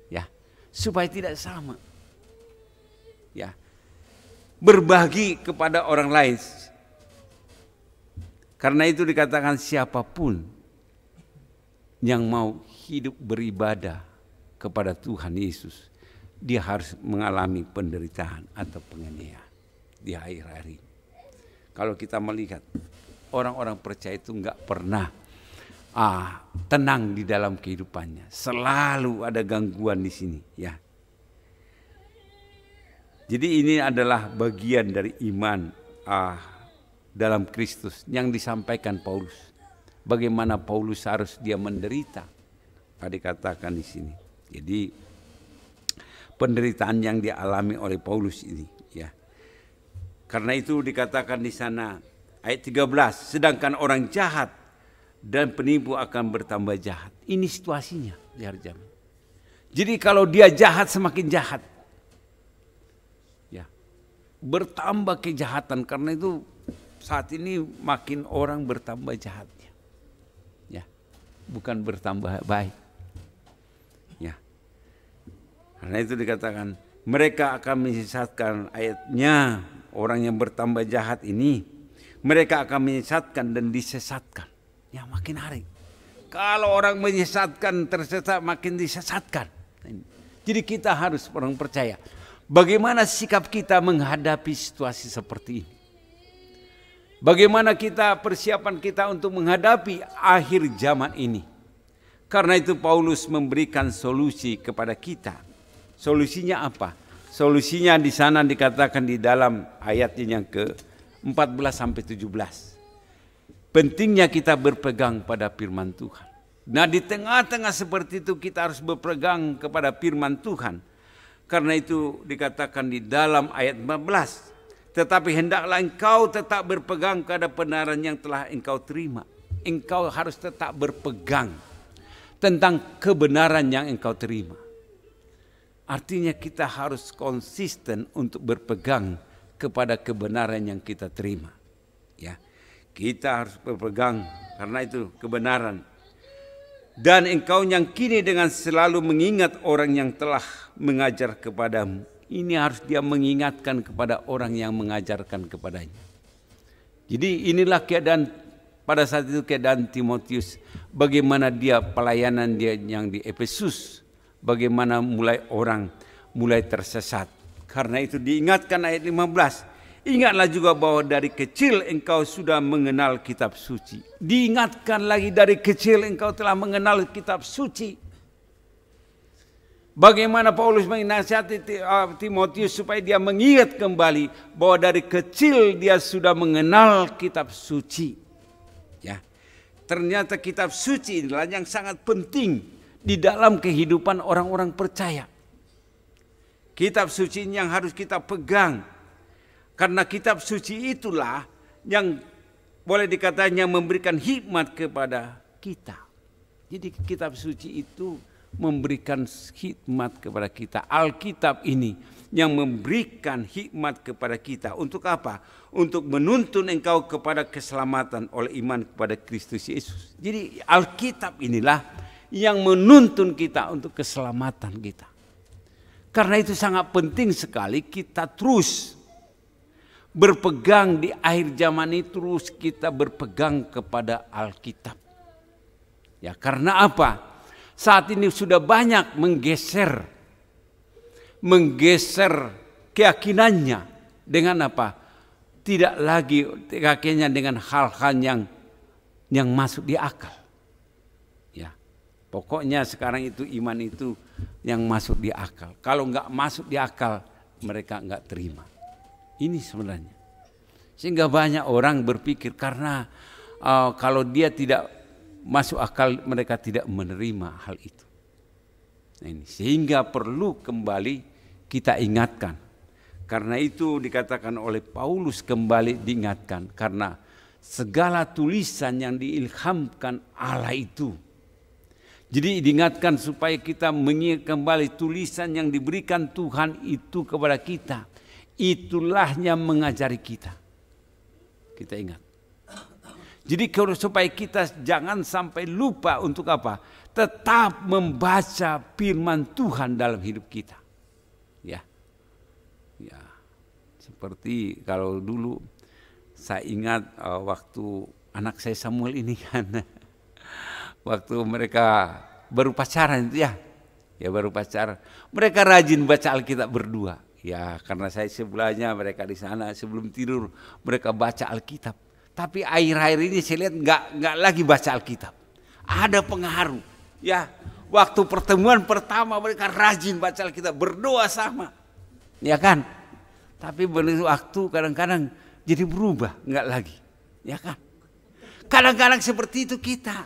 Ya, supaya tidak sama. Ya. Berbagi kepada orang lain. Karena itu dikatakan siapapun yang mau hidup beribadah kepada Tuhan Yesus, dia harus mengalami penderitaan atau penganiayaan di akhir hari. Kalau kita melihat orang-orang percaya itu enggak pernah tenang di dalam kehidupannya, selalu ada gangguan di sini, ya. Jadi ini adalah bagian dari iman dalam Kristus yang disampaikan Paulus. Bagaimana Paulus harus dia menderita, dikatakan di sini. Jadi penderitaan yang dialami oleh Paulus ini, ya. Karena itu dikatakan di sana ayat 13, sedangkan orang jahat dan penipu akan bertambah jahat. Ini situasinya di hari zaman. Jadi kalau dia jahat semakin jahat. Bertambah kejahatan, karena itu saat ini makin orang bertambah jahatnya, ya, bukan bertambah baik, ya. Karena itu dikatakan mereka akan menyesatkan, ayatnya orang yang bertambah jahat ini mereka akan menyesatkan dan disesatkan, ya, makin hari. Kalau orang menyesatkan, tersesat, makin disesatkan. Jadi kita harus orang percaya. Bagaimana sikap kita menghadapi situasi seperti ini? Bagaimana persiapan kita untuk menghadapi akhir zaman ini? Karena itu Paulus memberikan solusi kepada kita. Solusinya apa? Solusinya di sana dikatakan di dalam ayatnya yang ke-14 sampai 17. Pentingnya kita berpegang pada firman Tuhan. Nah, di tengah-tengah seperti itu kita harus berpegang kepada firman Tuhan. Karena itu dikatakan di dalam ayat 14. Tetapi hendaklah engkau tetap berpegang pada kebenaran yang telah engkau terima. Engkau harus tetap berpegang tentang kebenaran yang engkau terima. Artinya kita harus konsisten untuk berpegang kepada kebenaran yang kita terima. Ya, kita harus berpegang karena itu kebenaran. Dan engkau yang kini dengan selalu mengingat orang yang telah mengajar kepadamu. Ini harus dia mengingatkan kepada orang yang mengajarkan kepadanya. Jadi inilah keadaan pada saat itu, keadaan Timotius. Bagaimana dia pelayanan dia yang di Efesus. Bagaimana orang mulai tersesat. Karena itu diingatkan ayat 15. Ingatlah juga bahwa dari kecil engkau sudah mengenal kitab suci. Diingatkan lagi dari kecil engkau telah mengenal kitab suci. Bagaimana Paulus menasihati Timotius supaya dia mengingat kembali bahwa dari kecil dia sudah mengenal kitab suci. Ya, ternyata kitab suci inilah yang sangat penting di dalam kehidupan orang-orang percaya. Kitab suci yang harus kita pegang. Karena kitab suci itulah yang boleh dikatanya memberikan hikmat kepada kita. Jadi kitab suci itu memberikan hikmat kepada kita. Alkitab ini yang memberikan hikmat kepada kita. Untuk apa? Untuk menuntun engkau kepada keselamatan oleh iman kepada Kristus Yesus. Jadi Alkitab inilah yang menuntun kita untuk keselamatan kita. Karena itu sangat penting sekali kita terus berpegang di akhir zaman ini, terus kita berpegang kepada Alkitab. Ya, karena apa? Saat ini sudah banyak menggeser keyakinannya dengan apa? Tidak lagi keyakinannya dengan hal-hal yang masuk di akal. Ya, pokoknya sekarang itu iman itu yang masuk di akal. Kalau nggak masuk di akal, mereka nggak terima. Ini sebenarnya. Sehingga banyak orang berpikir karena kalau dia tidak masuk akal, mereka tidak menerima hal itu. Nah, ini sehingga perlu kembali kita ingatkan. Karena itu dikatakan oleh Paulus kembali diingatkan, karena segala tulisan yang diilhamkan Allah itu. Jadi diingatkan supaya kita mengingat kembali tulisan yang diberikan Tuhan itu kepada kita. Itulah yang mengajari kita. Kita ingat. Jadi supaya kita jangan sampai lupa untuk apa? Tetap membaca firman Tuhan dalam hidup kita. Ya. Ya. Seperti kalau dulu saya ingat waktu anak saya Samuel ini kan, waktu mereka baru pacaran itu ya baru pacaran, mereka rajin baca Alkitab berdua. Ya karena saya sebelahnya, mereka di sana sebelum tidur mereka baca Alkitab. Tapi akhir-akhir ini saya lihat nggak lagi baca Alkitab. Ada pengaruh. Ya waktu pertemuan pertama mereka rajin baca Alkitab, berdoa sama, ya kan. Tapi waktu kadang-kadang jadi berubah, nggak lagi, ya kan. Kadang-kadang seperti itu kita.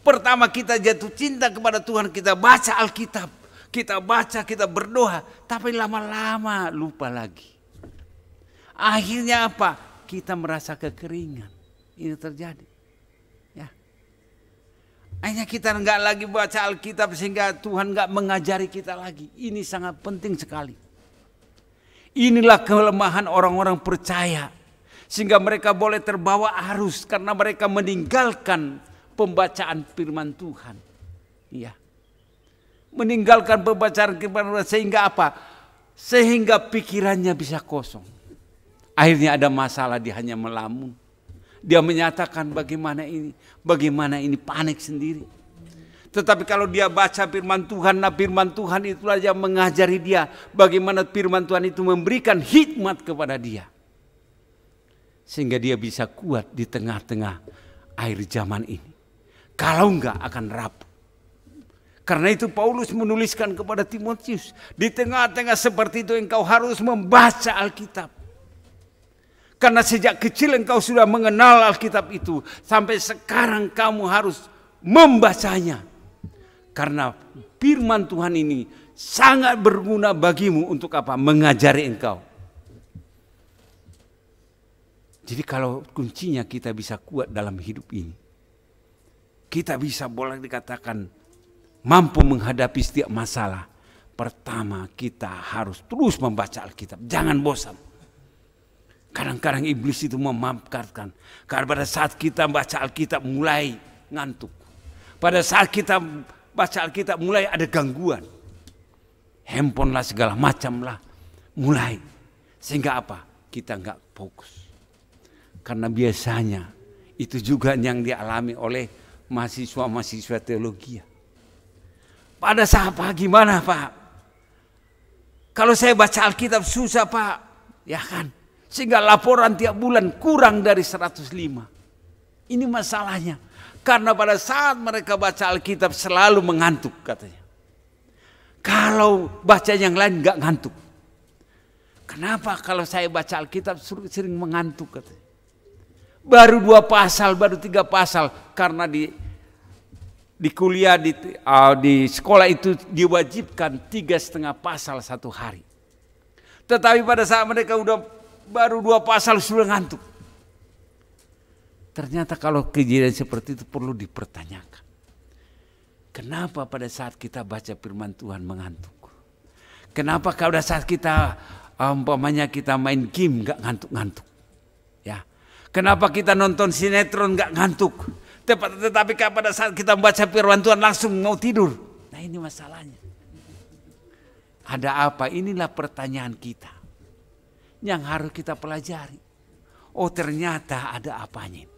Pertama kita jatuh cinta kepada Tuhan, kita baca Alkitab, kita baca, kita berdoa, tapi lama-lama lupa lagi. Akhirnya apa? Kita merasa kekeringan. Ini terjadi. Ya. Akhirnya kita nggak lagi baca Alkitab sehingga Tuhan nggak mengajari kita lagi. Ini sangat penting sekali. Inilah kelemahan orang-orang percaya. Sehingga mereka boleh terbawa arus karena mereka meninggalkan pembacaan firman Tuhan. Iya. Meninggalkan pembacaan firman Tuhan sehingga apa? Sehingga pikirannya bisa kosong. Akhirnya ada masalah, dia hanya melamun. Dia menyatakan bagaimana ini panik sendiri. Tetapi kalau dia baca firman Tuhan, nah firman Tuhan itulah yang mengajari dia bagaimana firman Tuhan itu memberikan hikmat kepada dia. Sehingga dia bisa kuat di tengah-tengah air zaman ini. Kalau enggak akan rapuh. Karena itu Paulus menuliskan kepada Timotius, di tengah-tengah seperti itu engkau harus membaca Alkitab. Karena sejak kecil engkau sudah mengenal Alkitab itu, sampai sekarang kamu harus membacanya. Karena firman Tuhan ini sangat berguna bagimu untuk apa? Mengajari engkau. Jadi kalau kuncinya kita bisa kuat dalam hidup ini, kita bisa boleh dikatakan mampu menghadapi setiap masalah. Pertama kita harus terus membaca Alkitab, jangan bosan. Kadang-kadang iblis itu memanfaatkan. Karena pada saat kita baca Alkitab mulai ngantuk. Pada saat kita baca Alkitab mulai ada gangguan. Handphone lah segala macam lah. Mulai. Sehingga apa? Kita nggak fokus. Karena biasanya itu juga yang dialami oleh mahasiswa-mahasiswa teologi. Pada saat Pak gimana Pak? Kalau saya baca Alkitab susah Pak. Ya kan? Sehingga laporan tiap bulan kurang dari 105. Ini masalahnya. Karena pada saat mereka baca Alkitab selalu mengantuk katanya. Kalau baca yang lain nggak ngantuk. Kenapa kalau saya baca Alkitab sering mengantuk katanya. Baru 2 pasal, baru 3 pasal. Karena di kuliah, di sekolah itu diwajibkan 3,5 pasal 1 hari. Tetapi pada saat mereka baru 2 pasal sudah ngantuk. Ternyata kalau kejadian seperti itu perlu dipertanyakan. Kenapa pada saat kita baca firman Tuhan mengantuk? Kenapa kalau pada saat kita umpamanya kita main game nggak ngantuk-ngantuk? Ya. Kenapa kita nonton sinetron nggak ngantuk? Tetapi pada saat kita membaca firman Tuhan langsung mau tidur. Nah ini masalahnya. Ada apa? Inilah pertanyaan kita yang harus kita pelajari. Oh ternyata ada apanya.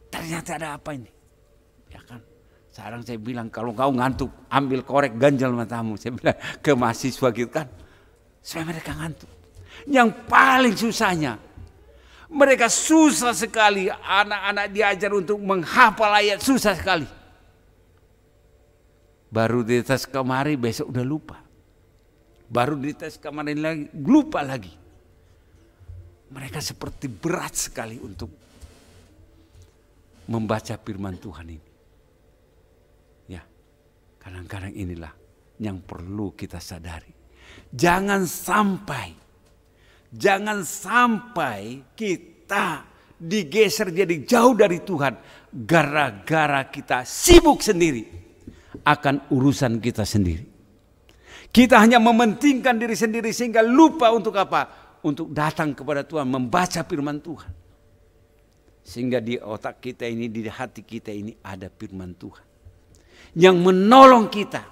Ternyata ada apa ini. Ya kan. Sekarang saya bilang kalau kau ngantuk ambil korek ganjal matamu. Saya bilang ke mahasiswa gitu kan. Supaya mereka ngantuk. Yang paling susahnya. Mereka susah sekali. Anak-anak diajar untuk menghafal ayat susah sekali. Baru di tes kemari besok udah lupa. Baru di tes kemarin lagi, lupa lagi. Mereka seperti berat sekali untuk membaca firman Tuhan ini. Ya, kadang-kadang inilah yang perlu kita sadari. Jangan sampai Jangan sampai kita digeser jadi jauh dari Tuhan gara-gara kita sibuk sendiri akan urusan kita sendiri. Kita hanya mementingkan diri sendiri sehingga lupa untuk apa? Untuk datang kepada Tuhan, membaca firman Tuhan. Sehingga di otak kita ini, di hati kita ini ada firman Tuhan yang menolong kita,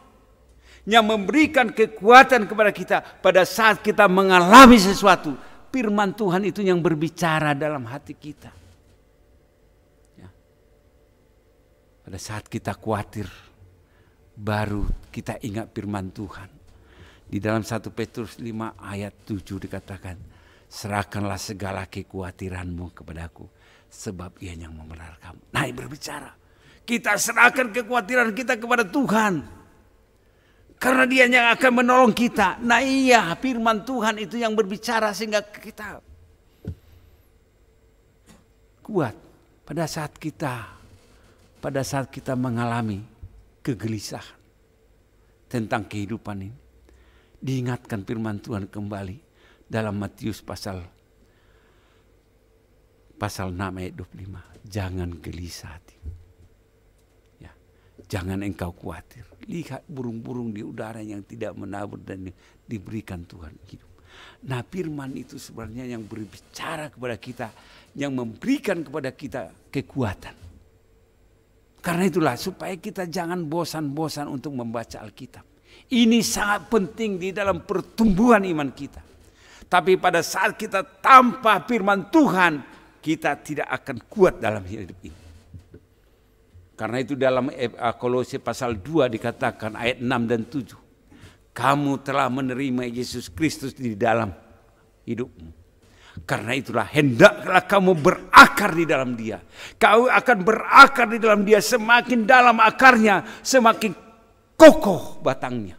yang memberikan kekuatan kepada kita pada saat kita mengalami sesuatu. Firman Tuhan itu yang berbicara dalam hati kita. Ya. Pada saat kita khawatir, baru kita ingat firman Tuhan. Di dalam 1 Petrus 5 ayat 7 dikatakan, serahkanlah segala kekhawatiranmu kepadaku, sebab Ia yang memelihara kamu. Nah, berbicara. Kita serahkan kekhawatiran kita kepada Tuhan. Karena Dia yang akan menolong kita. Nah iya, firman Tuhan itu yang berbicara sehingga kita kuat pada saat kita mengalami kegelisahan tentang kehidupan ini. Diingatkan firman Tuhan kembali dalam Matius pasal 6 ayat 25. Jangan gelisah hati. Ya, jangan engkau khawatir. Lihat burung-burung di udara yang tidak menabur dan diberikan Tuhan hidup. Nah, firman itu sebenarnya yang berbicara kepada kita, yang memberikan kepada kita kekuatan. Karena itulah supaya kita jangan bosan-bosan untuk membaca Alkitab. Ini sangat penting di dalam pertumbuhan iman kita. Tapi pada saat kita tanpa firman Tuhan, kita tidak akan kuat dalam hidup ini. Karena itu dalam Kolose pasal 2 dikatakan ayat 6 dan 7. Kamu telah menerima Yesus Kristus di dalam hidupmu. Karena itulah hendaklah kamu berakar di dalam Dia. Kau akan berakar di dalam Dia, semakin dalam akarnya, semakin kokoh batangnya.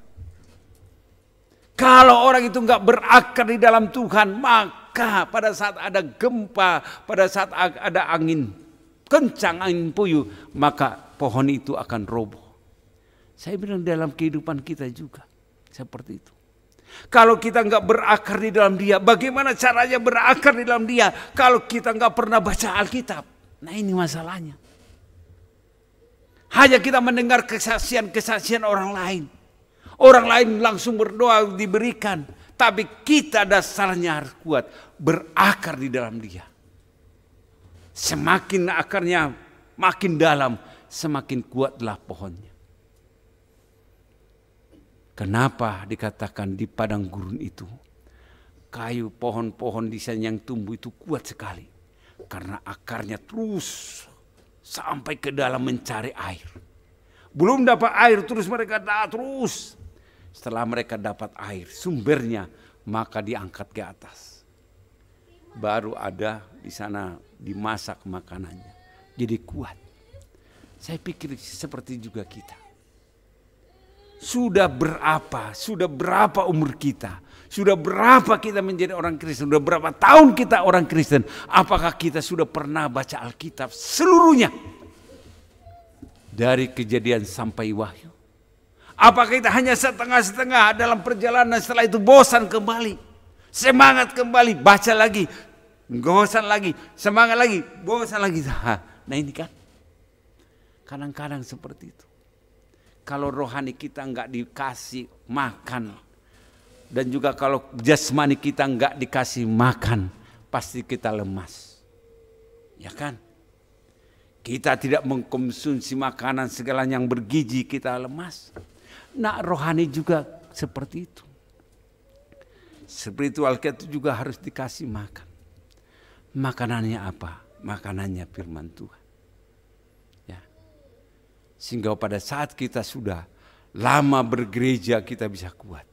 Kalau orang itu enggak berakar di dalam Tuhan, maka pada saat ada gempa, pada saat ada angin kencang, angin puyuh, maka pohon itu akan roboh. Saya bilang dalam kehidupan kita juga seperti itu. Kalau kita enggak berakar di dalam Dia, bagaimana caranya berakar di dalam Dia kalau kita enggak pernah baca Alkitab? Nah, ini masalahnya. Hanya kita mendengar kesaksian-kesaksian orang lain. Orang lain langsung berdoa diberikan. Tapi kita dasarnya harus kuat. Berakar di dalam Dia. Semakin akarnya makin dalam, semakin kuatlah pohonnya. Kenapa dikatakan di padang gurun itu kayu pohon-pohon di sana yang tumbuh itu kuat sekali? Karena akarnya terus sampai ke dalam mencari air. Belum dapat air terus mereka terus. Setelah mereka dapat air sumbernya, maka diangkat ke atas. Baru ada di sana dimasak makanannya. Jadi kuat. Saya pikir seperti juga kita. Sudah berapa umur kita? Sudah berapa kita menjadi orang Kristen? Sudah berapa tahun kita orang Kristen? Apakah kita sudah pernah baca Alkitab seluruhnya? Dari Kejadian sampai Wahyu. Apakah kita hanya setengah-setengah dalam perjalanan, setelah itu bosan kembali? Semangat kembali, baca lagi. Bosan lagi, semangat lagi, bosan lagi. Nah ini kan kadang-kadang seperti itu. Kalau rohani kita enggak dikasih makan, dan juga kalau jasmani kita enggak dikasih makan, pasti kita lemas. Ya kan? Kita tidak mengkonsumsi makanan segala yang bergizi, kita lemas. Nah, rohani juga seperti itu. Spiritual kita juga harus dikasih makan. Makanannya apa? Makanannya firman Tuhan. Ya. Sehingga pada saat kita sudah lama bergereja, kita bisa kuat.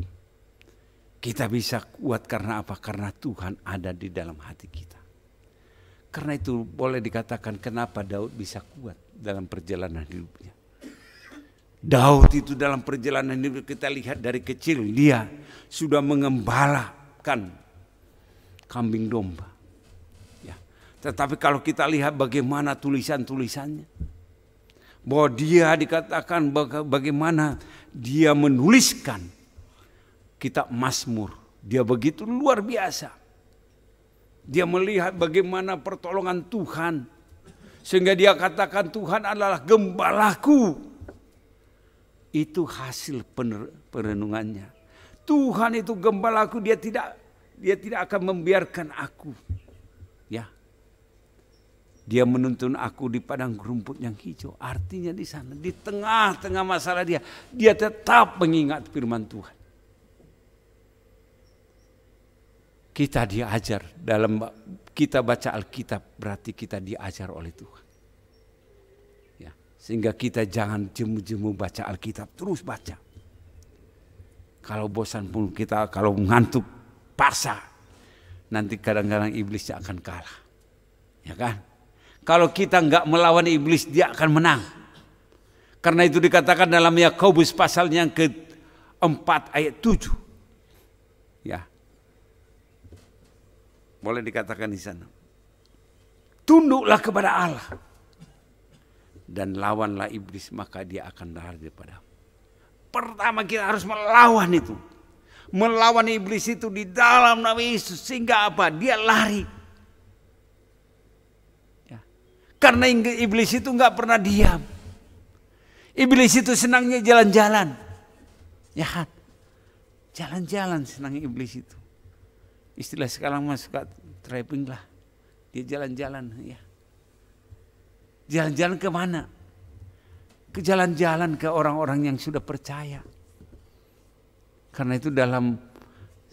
Kita bisa kuat karena apa? Karena Tuhan ada di dalam hati kita. Karena itu boleh dikatakan kenapa Daud bisa kuat dalam perjalanan hidupnya. Daud itu dalam perjalanan hidup kita lihat dari kecil dia sudah mengembalakan kambing domba. Ya. Tetapi kalau kita lihat bagaimana tulisan-tulisannya, bahwa dia dikatakan bagaimana dia menuliskan kitab Mazmur, dia begitu luar biasa. Dia melihat bagaimana pertolongan Tuhan. Sehingga dia katakan Tuhan adalah gembalaku. Itu hasil perenungannya. Tuhan itu gembalaku, dia tidak akan membiarkan aku. Ya. Dia menuntun aku di padang rumput yang hijau. Artinya di sana, di tengah-tengah masalah dia tetap mengingat firman Tuhan. Kita diajar dalam kita baca Alkitab, berarti kita diajar oleh Tuhan. Ya, sehingga kita jangan jemu-jemu baca Alkitab, terus baca. Kalau bosan pun kita, kalau ngantuk paksa, nanti kadang-kadang iblisnya akan kalah. Ya kan? Kalau kita nggak melawan iblis, dia akan menang. Karena itu dikatakan dalam Yakobus pasal yang ke-4 ayat 7. Ya. Boleh dikatakan di sana. Tunduklah kepada Allah dan lawanlah iblis, maka dia akan lari daripada. Pertama kita harus melawan itu. Melawan iblis itu di dalam nama Yesus, sehingga apa? Dia lari. Ya. Karena iblis itu nggak pernah diam. Iblis itu senangnya jalan-jalan. Ya kan? Jalan-jalan senangnya iblis itu. Istilah sekarang mah suka trapping lah. Dia jalan-jalan ya. Jalan-jalan ke mana? Ke jalan-jalan ke orang-orang yang sudah percaya. Karena itu dalam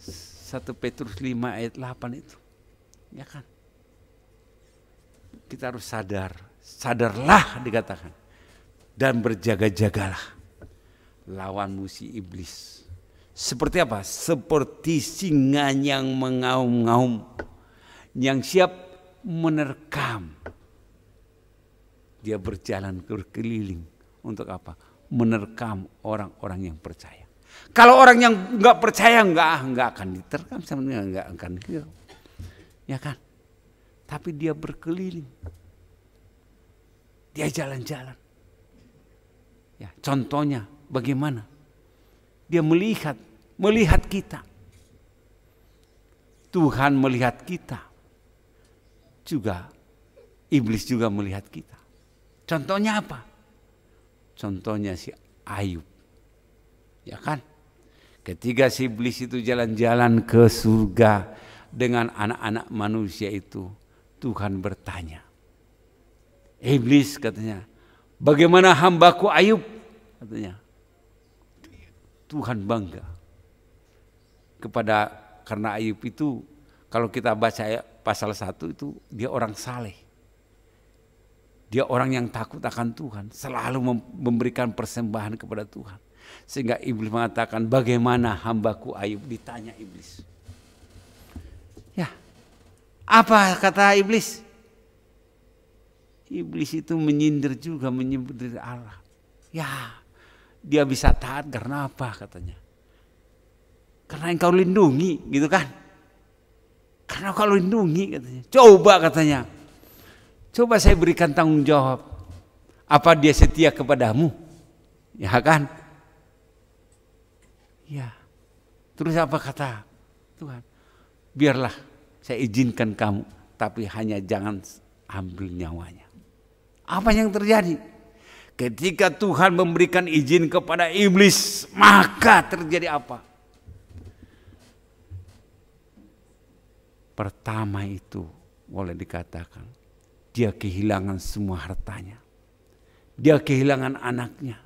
1 Petrus 5 ayat 8 itu. Ya kan? Kita harus sadar. Sadarlah dikatakan. Dan berjaga-jagalah. Lawan musuh iblis. Seperti apa? Seperti singa yang mengaum-ngaum, yang siap menerkam. Dia berjalan berkeliling untuk apa? Menerkam orang-orang yang percaya. Kalau orang yang nggak percaya nggak akan diterkam, sebenarnya nggak akan hidup, ya kan? Tapi dia berkeliling, dia jalan-jalan. Ya, contohnya bagaimana? Dia melihat kita. Tuhan melihat kita. Juga iblis juga melihat kita. Contohnya apa? Contohnya si Ayub. Ya kan? Ketika si iblis itu jalan-jalan ke surga dengan anak-anak manusia itu, Tuhan bertanya. Iblis katanya, bagaimana hambaku Ayub? Katanya. Tuhan bangga karena Ayub itu, kalau kita baca pasal 1 itu, dia orang saleh. Dia orang yang takut akan Tuhan, selalu memberikan persembahan kepada Tuhan. Sehingga iblis mengatakan, bagaimana hambaku Ayub? Ditanya iblis. Ya, apa kata iblis? Iblis itu menyindir juga, menyindir Allah. Ya, dia bisa taat karena apa katanya? Karena engkau lindungi, gitu kan? Karena engkau lindungi katanya. Coba katanya. Coba saya berikan tanggung jawab. Apa dia setia kepadamu? Ya kan? Ya. Terus apa kata Tuhan? Biarlah saya izinkan kamu, tapi hanya jangan ambil nyawanya. Apa yang terjadi? Ketika Tuhan memberikan izin kepada iblis, maka terjadi apa? Pertama itu boleh dikatakan, dia kehilangan semua hartanya. Dia kehilangan anaknya.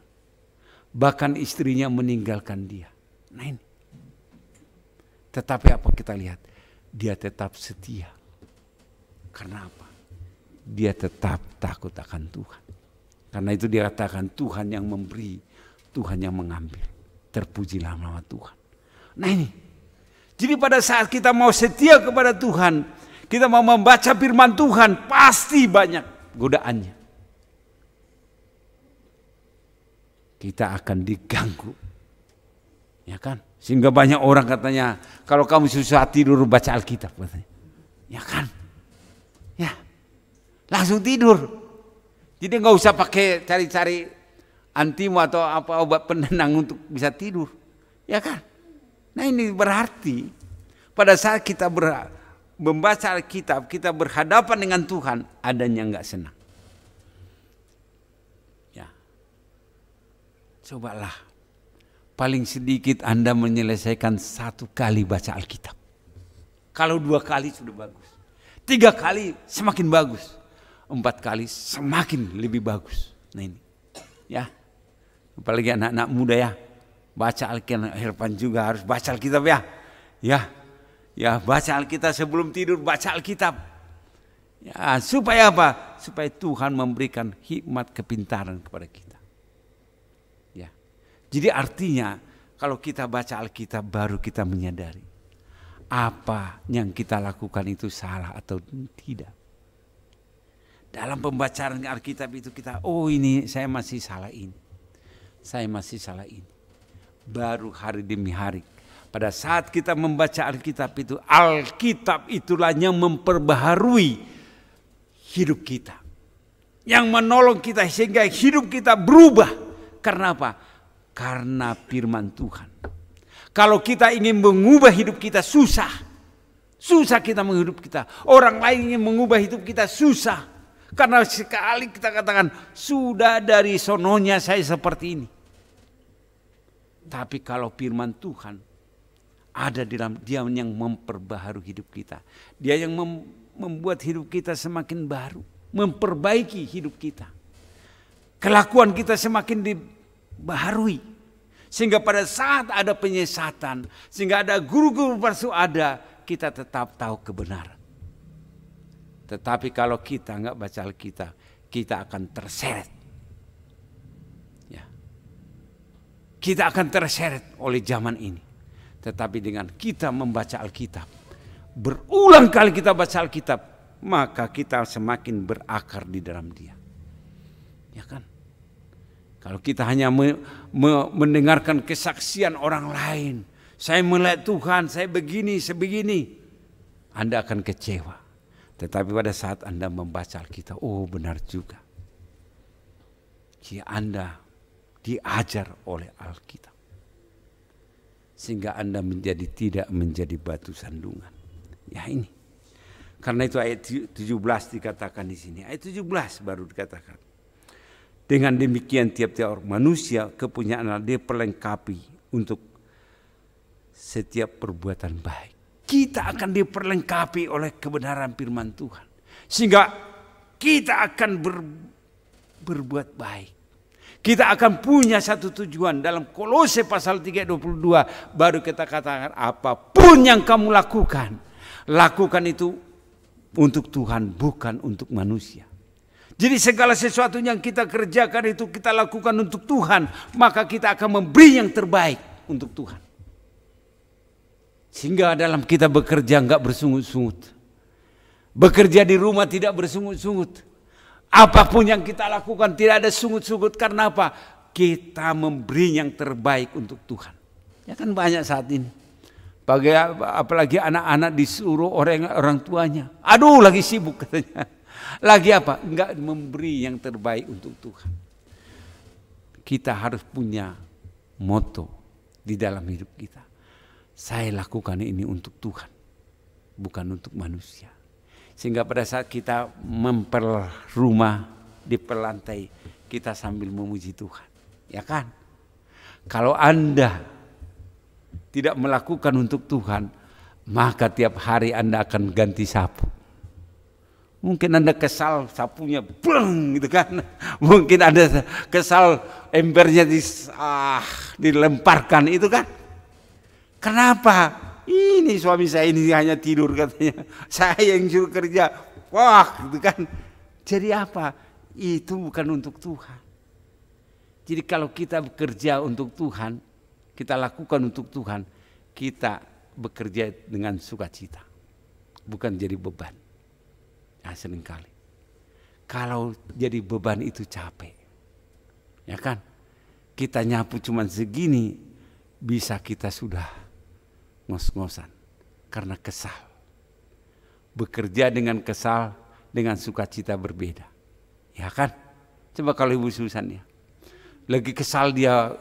Bahkan istrinya meninggalkan dia. Nah ini. Tetapi apa kita lihat? Dia tetap setia. Karena apa? Dia tetap takut akan Tuhan. Karena itu dia katakan Tuhan yang memberi, Tuhan yang mengambil. Terpujilah nama Tuhan. Nah ini. Jadi pada saat kita mau setia kepada Tuhan, kita mau membaca firman Tuhan, pasti banyak godaannya. Kita akan diganggu. Ya kan? Sehingga banyak orang katanya, kalau kamu susah tidur baca Alkitab katanya. Ya kan? Ya. Langsung tidur. Jadi nggak usah pakai cari-cari antimo atau apa obat penenang untuk bisa tidur, ya kan? Nah ini berarti pada saat kita membaca Alkitab, kita berhadapan dengan Tuhan, adanya nggak senang. Ya, cobalah paling sedikit Anda menyelesaikan 1 kali baca Alkitab. Kalau 2 kali sudah bagus, 3 kali semakin bagus, 4 kali semakin lebih bagus. Nah ini, ya, apalagi anak-anak muda ya, baca Alkitab. Herpan juga harus baca Alkitab ya, ya baca Alkitab sebelum tidur, baca Alkitab. Ya, supaya apa? Supaya Tuhan memberikan hikmat kepintaran kepada kita. Ya, jadi artinya kalau kita baca Alkitab baru kita menyadari apa yang kita lakukan itu salah atau tidak. Dalam pembacaan Alkitab itu kita, oh ini saya masih salah ini, saya masih salah ini. Baru hari demi hari. Pada saat kita membaca Alkitab itulah yang memperbaharui hidup kita. Yang menolong kita sehingga hidup kita berubah. Karena apa? Karena firman Tuhan. Kalau kita ingin mengubah hidup kita susah. Susah kita menghidup kita. Orang lain ingin mengubah hidup kita susah. Karena sekali kita katakan, sudah dari sononya saya seperti ini. Tapi kalau firman Tuhan ada di dalam, dia yang memperbaharui hidup kita. Dia yang membuat hidup kita semakin baru. Memperbaiki hidup kita. Kelakuan kita semakin dibaharui. Sehingga pada saat ada penyesatan, sehingga ada guru-guru palsu ada, kita tetap tahu kebenaran. Tetapi kalau kita nggak baca Alkitab, kita akan terseret. Ya. Kita akan terseret oleh zaman ini. Tetapi dengan kita membaca Alkitab, berulang kali kita baca Alkitab, maka kita semakin berakar di dalam Dia. Ya kan? Kalau kita hanya mendengarkan kesaksian orang lain, saya melihat Tuhan, saya begini, sebegini, Anda akan kecewa. Tetapi pada saat Anda membaca Alkitab, oh benar juga. Jika Anda diajar oleh Alkitab, sehingga Anda tidak menjadi batu sandungan. Ya ini. Karena itu ayat 17 dikatakan di sini. Ayat 17 baru dikatakan. Dengan demikian tiap-tiap manusia kepunyaan Allah diperlengkapi untuk setiap perbuatan baik. Kita akan diperlengkapi oleh kebenaran firman Tuhan. Sehingga kita akan berbuat baik. Kita akan punya satu tujuan. Dalam Kolose pasal 3:22 baru kita katakan, apapun yang kamu lakukan, lakukan itu untuk Tuhan, bukan untuk manusia. Jadi segala sesuatu yang kita kerjakan itu kita lakukan untuk Tuhan, maka kita akan memberi yang terbaik untuk Tuhan. Sehingga dalam kita bekerja enggak bersungut-sungut. Bekerja di rumah tidak bersungut-sungut. Apapun yang kita lakukan tidak ada sungut-sungut. Karena apa? Kita memberi yang terbaik untuk Tuhan. Ya kan banyak saat ini. Apalagi anak-anak disuruh orang tuanya. Aduh lagi sibuk katanya. Lagi apa? Enggak memberi yang terbaik untuk Tuhan. Kita harus punya moto di dalam hidup kita. Saya lakukan ini untuk Tuhan, bukan untuk manusia. Sehingga pada saat kita rumah di pelantai, kita sambil memuji Tuhan. Ya kan? Kalau Anda tidak melakukan untuk Tuhan, maka tiap hari Anda akan ganti sapu. Mungkin Anda kesal sapunya bleng gitu kan. Mungkin Anda kesal embernya dilemparkan itu kan. Kenapa? Ini suami saya ini hanya tidur katanya. Saya yang suruh kerja. Wah gitu kan. Jadi apa? Itu bukan untuk Tuhan. Jadi kalau kita bekerja untuk Tuhan, kita lakukan untuk Tuhan, kita bekerja dengan sukacita. Bukan jadi beban. Nah, seringkali kalau jadi beban itu capek, ya kan? Kita nyapu cuman segini, bisa kita sudah ngos-ngosan karena kesal. Bekerja dengan kesal, dengan sukacita berbeda, ya kan? Coba kalau Ibu Susan ya, lagi kesal dia,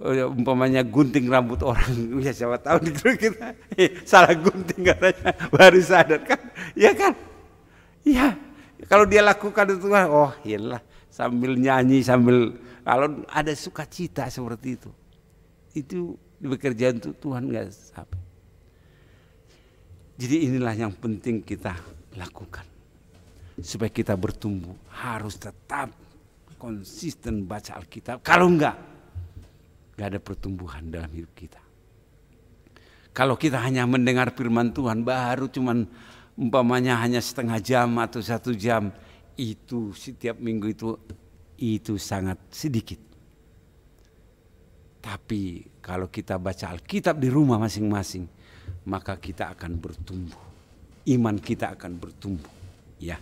umpamanya gunting rambut orang, ya siapa tahu itu kita salah gunting katanya, baru sadar kan, ya kan, ya kalau dia lakukan itu, oh iyalah, sambil nyanyi sambil, kalau ada sukacita seperti itu bekerja untuk Tuhan nggak sampai. Jadi inilah yang penting kita lakukan supaya kita bertumbuh, harus tetap konsisten baca Alkitab. Kalau enggak ada pertumbuhan dalam hidup kita. Kalau kita hanya mendengar firman Tuhan baru cuman umpamanya hanya setengah jam atau 1 jam, itu setiap minggu itu sangat sedikit. Tapi kalau kita baca Alkitab di rumah masing-masing, maka kita akan bertumbuh. Iman kita akan bertumbuh, ya.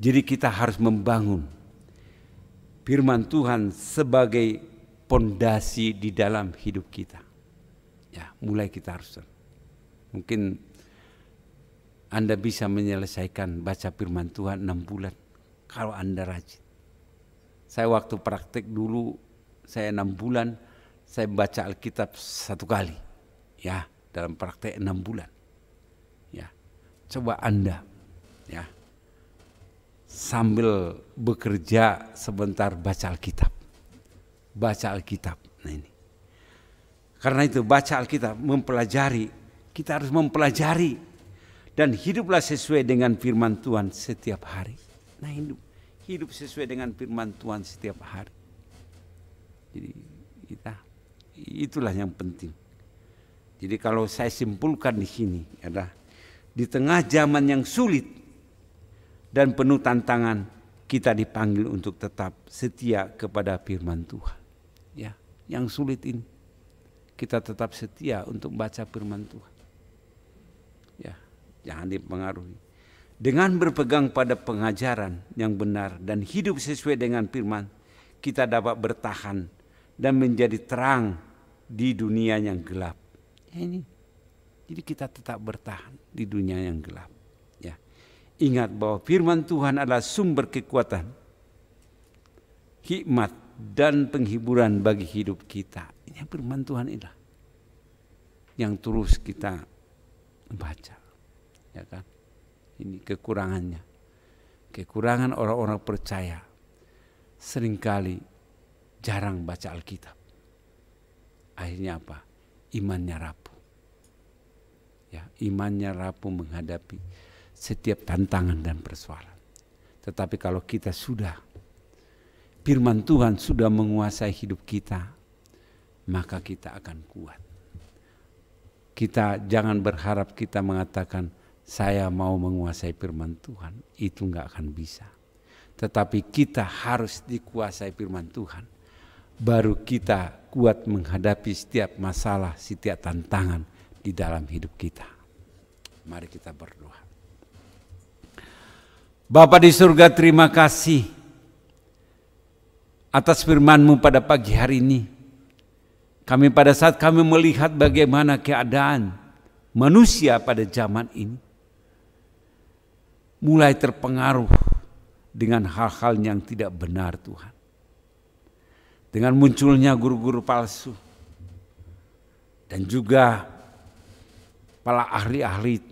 Jadi kita harus membangun firman Tuhan sebagai pondasi di dalam hidup kita. Ya, mulai kita harus. Mungkin Anda bisa menyelesaikan baca firman Tuhan 6 bulan kalau Anda rajin. Saya waktu praktek dulu, saya 6 bulan, saya baca Alkitab 1 kali. Ya, dalam praktek 6 bulan. Ya, coba Anda, ya, sambil bekerja sebentar baca Alkitab. Baca Alkitab. Nah ini. Karena itu baca Alkitab, mempelajari. Kita harus mempelajari. Dan hiduplah sesuai dengan firman Tuhan setiap hari. Nah hidup sesuai dengan firman Tuhan setiap hari. Jadi itulah yang penting. Jadi kalau saya simpulkan di sini adalah di tengah zaman yang sulit dan penuh tantangan, kita dipanggil untuk tetap setia kepada firman Tuhan. Ya, yang sulit ini kita tetap setia untuk baca firman Tuhan. Ya, jangan dipengaruhi. Dengan berpegang pada pengajaran yang benar dan hidup sesuai dengan firman, kita dapat bertahan dan menjadi terang di dunia yang gelap. Ya ini. Jadi kita tetap bertahan di dunia yang gelap. Ya. Ingat bahwa firman Tuhan adalah sumber kekuatan, hikmat dan penghiburan bagi hidup kita. Ini firman Tuhan inilah yang terus kita baca. Ya kan? Ini kekurangannya. Kekurangan orang-orang percaya seringkali jarang baca Alkitab. Akhirnya apa? Imannya rapuh. Ya, imannya rapuh menghadapi setiap tantangan dan persoalan. Tetapi kalau kita sudah, firman Tuhan sudah menguasai hidup kita, maka kita akan kuat. Kita jangan berharap kita mengatakan, saya mau menguasai firman Tuhan, itu enggak akan bisa. Tetapi kita harus dikuasai firman Tuhan. Baru kita kuat menghadapi setiap masalah, setiap tantangan di dalam hidup kita. Mari kita berdoa. Bapa di surga, terima kasih atas firman-Mu pada pagi hari ini. Kami pada saat kami melihat bagaimana keadaan manusia pada zaman ini, mulai terpengaruh dengan hal-hal yang tidak benar Tuhan. Dengan munculnya guru-guru palsu dan juga para ahli-ahli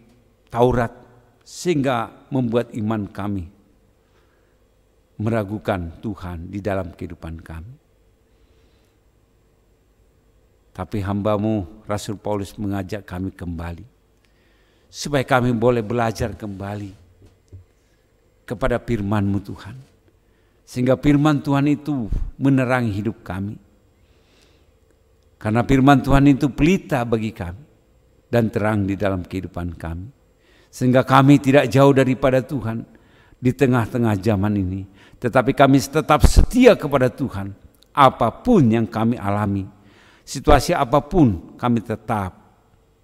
Taurat, sehingga membuat iman kami meragukan Tuhan di dalam kehidupan kami. Tapi hamba-Mu Rasul Paulus mengajak kami kembali supaya kami boleh belajar kembali kepada firman-Mu Tuhan. Sehingga firman Tuhan itu menerangi hidup kami. Karena firman Tuhan itu pelita bagi kami dan terang di dalam kehidupan kami. Sehingga kami tidak jauh daripada Tuhan di tengah-tengah zaman ini. Tetapi kami tetap setia kepada Tuhan. Apapun yang kami alami, situasi apapun, kami tetap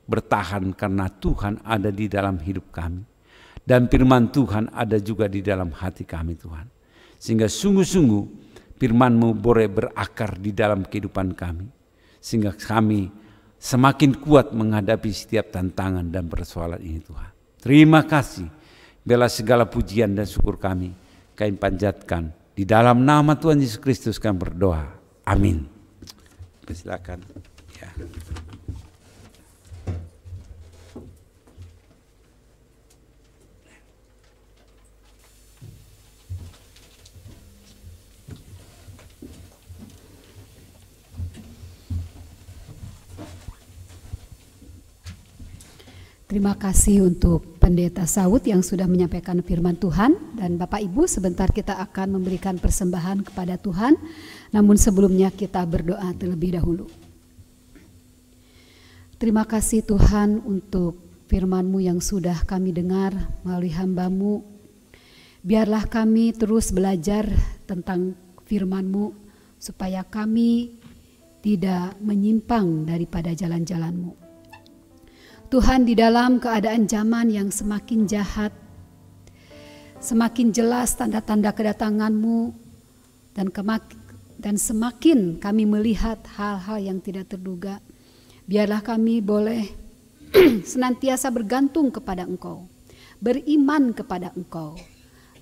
bertahan karena Tuhan ada di dalam hidup kami. Dan firman Tuhan ada juga di dalam hati kami Tuhan. Sehingga sungguh-sungguh firman-Mu boleh berakar di dalam kehidupan kami. Sehingga kami semakin kuat menghadapi setiap tantangan dan persoalan ini Tuhan. Terima kasih. Bela segala pujian dan syukur kami panjatkan. Di dalam nama Tuhan Yesus Kristus kami berdoa. Amin. Silakan. Ya. Terima kasih untuk Pendeta Saud yang sudah menyampaikan firman Tuhan. Dan Bapak Ibu, sebentar kita akan memberikan persembahan kepada Tuhan. Namun sebelumnya kita berdoa terlebih dahulu. Terima kasih Tuhan untuk firman-Mu yang sudah kami dengar melalui hamba-Mu. Biarlah kami terus belajar tentang firman-Mu supaya kami tidak menyimpang daripada jalan-jalan-Mu. Tuhan, di dalam keadaan zaman yang semakin jahat, semakin jelas tanda-tanda kedatangan-Mu, dan semakin kami melihat hal-hal yang tidak terduga, biarlah kami boleh senantiasa bergantung kepada Engkau, beriman kepada Engkau.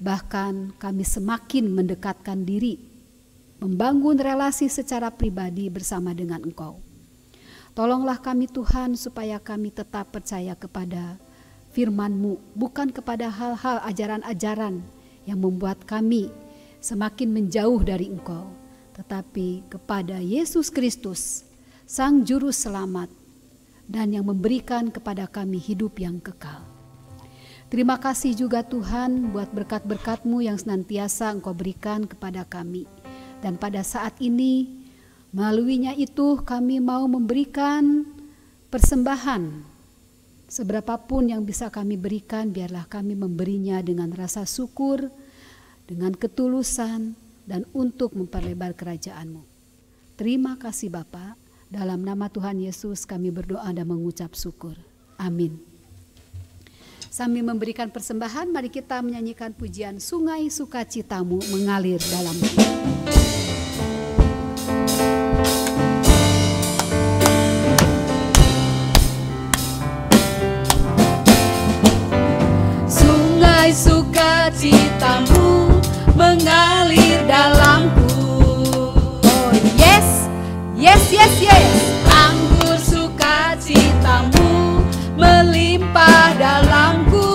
Bahkan kami semakin mendekatkan diri, membangun relasi secara pribadi bersama dengan Engkau. Tolonglah kami Tuhan supaya kami tetap percaya kepada firman-Mu, bukan kepada hal-hal ajaran-ajaran yang membuat kami semakin menjauh dari Engkau, tetapi kepada Yesus Kristus, Sang Juru Selamat, dan yang memberikan kepada kami hidup yang kekal. Terima kasih juga Tuhan buat berkat-berkat-Mu yang senantiasa Engkau berikan kepada kami. Dan pada saat ini, melaluinya itu kami mau memberikan persembahan. Seberapapun yang bisa kami berikan, biarlah kami memberinya dengan rasa syukur, dengan ketulusan, dan untuk memperlebar kerajaan-Mu. Terima kasih Bapa. Dalam nama Tuhan Yesus kami berdoa dan mengucap syukur. Amin. Sambil memberikan persembahan, mari kita menyanyikan pujian Sungai Sukacita-Mu mengalir dalam hidup. Sukacita-Mu mengalir dalamku. Oh yes, yes, yes, yes. Anggur sukacita-Mu melimpah dalamku.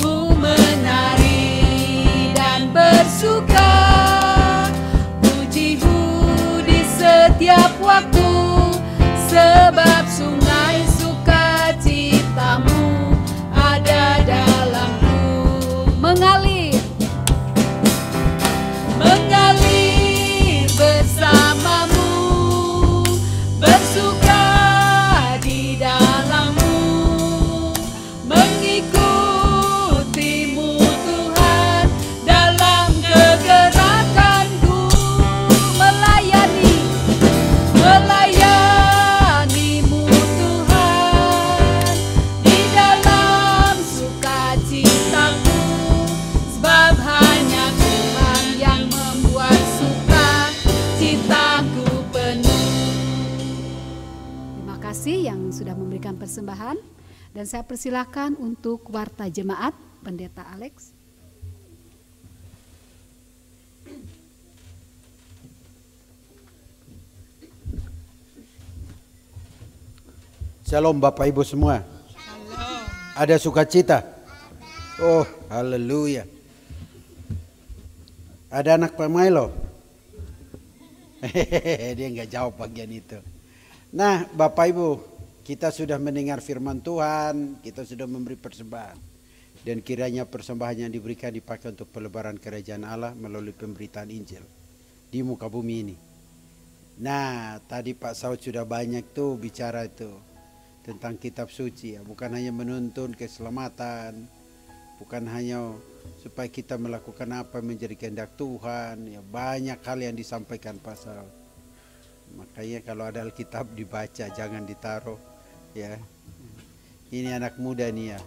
Ku menari dan bersuka, puji-Mu di setiap waktu, sebab sungai sukacita-Mu ada dalamku. Mengalir, mengalir bersama-Mu, bersuka di dalam-Mu, mengikuti-Mu Tuhan dalam kegerakanku, melayani-Mu Tuhan di dalam sukacitaku, sebab hanya Tuhan yang membuat sukacitaku penuh. terima kasih yang sudah memberikan persembahan. Dan saya persilakan untuk warta jemaat Pendeta Alex. Shalom Bapak Ibu semua. Ada sukacita. Oh, haleluya. Ada anak Pak Milo. Dia nggak jawab bagian itu. Nah, Bapak Ibu, kita sudah mendengar firman Tuhan, kita sudah memberi persembahan. Dan kiranya persembahan yang diberikan dipakai untuk pelebaran kerajaan Allah melalui pemberitaan Injil di muka bumi ini. Nah, tadi Pak Saud sudah banyak tuh bicara itu tentang kitab suci ya, bukan hanya menuntun keselamatan, bukan hanya supaya kita melakukan apa menjadi kehendak Tuhan ya, banyak hal yang disampaikan Pak Saud. Makanya kalau ada Alkitab dibaca, jangan ditaruh ya. Ini anak muda nih ya.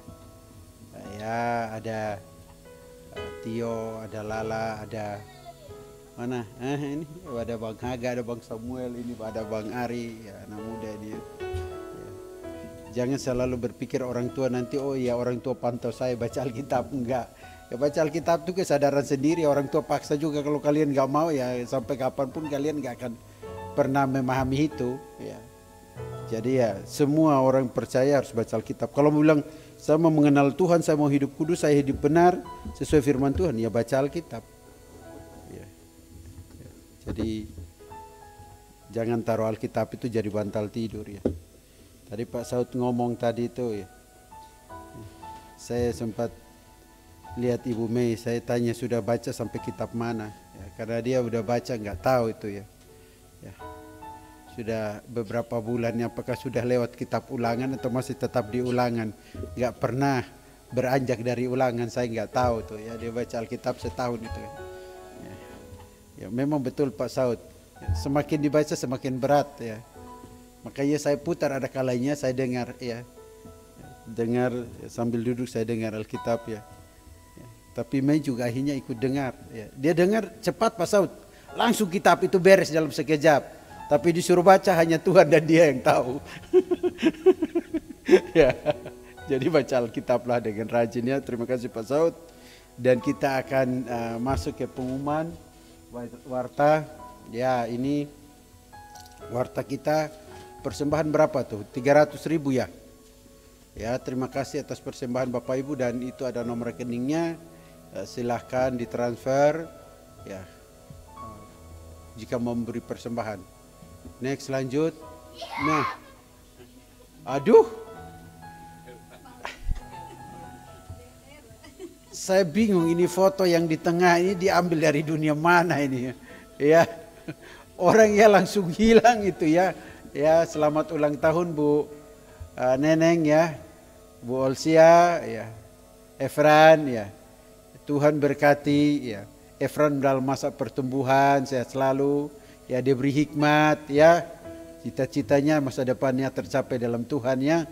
Ya ada Tio, ada Lala, ada mana? Ini ada Bang Haga, ada Bang Samuel, ini ada Bang Ari, ya anak muda ini ya. Jangan selalu berpikir orang tua nanti, oh ya orang tua pantau saya baca Alkitab, enggak. Ya baca Alkitab itu kesadaran sendiri. Orang tua paksa juga, kalau kalian nggak mau ya sampai kapanpun kalian nggak akan pernah memahami itu. Ya. Jadi ya semua orang percaya harus baca Alkitab. Kalau mau bilang saya mau mengenal Tuhan, saya mau hidup kudus, saya hidup benar sesuai firman Tuhan, ya baca Alkitab. Ya. Ya. Jadi jangan taruh Alkitab itu jadi bantal tidur ya. Tadi Pak Saud ngomong tadi itu ya. Saya sempat lihat Ibu Mei, saya tanya sudah baca sampai kitab mana ya, karena dia udah baca nggak tahu itu ya. Ya sudah beberapa bulan, apakah sudah lewat kitab ulangan atau masih tetap di ulangan, nggak pernah beranjak dari ulangan, saya nggak tahu tuh ya. Dia baca Alkitab setahun itu ya. Ya memang betul Pak Saud, semakin dibaca semakin berat ya, makanya saya putar, ada kalanya saya dengar ya, dengar sambil duduk saya dengar Alkitab ya. Tapi Mei juga akhirnya ikut dengar. Ya. Dia dengar cepat Pak Saud, langsung kitab itu beres dalam sekejap. Tapi disuruh baca hanya Tuhan dan dia yang tahu. Ya. Jadi baca Alkitablah dengan rajin ya. Terima kasih Pak Saud. Dan kita akan masuk ke pengumuman warta. Ya ini warta kita persembahan berapa tuh? 300.000 ya. Ya terima kasih atas persembahan Bapak Ibu, dan itu ada nomor rekeningnya. Silahkan ditransfer ya jika memberi persembahan. Next lanjut. Nah, aduh, saya bingung ini foto yang di tengah ini diambil dari dunia mana ini ya. Orangnya langsung hilang itu ya. Ya selamat ulang tahun Bu Neneng ya, Bu Olsia ya, Efran ya. Tuhan berkati ya Efran dalam masa pertumbuhan, sehat selalu ya, diberi hikmat ya, cita-citanya masa depannya tercapai dalam Tuhan ya,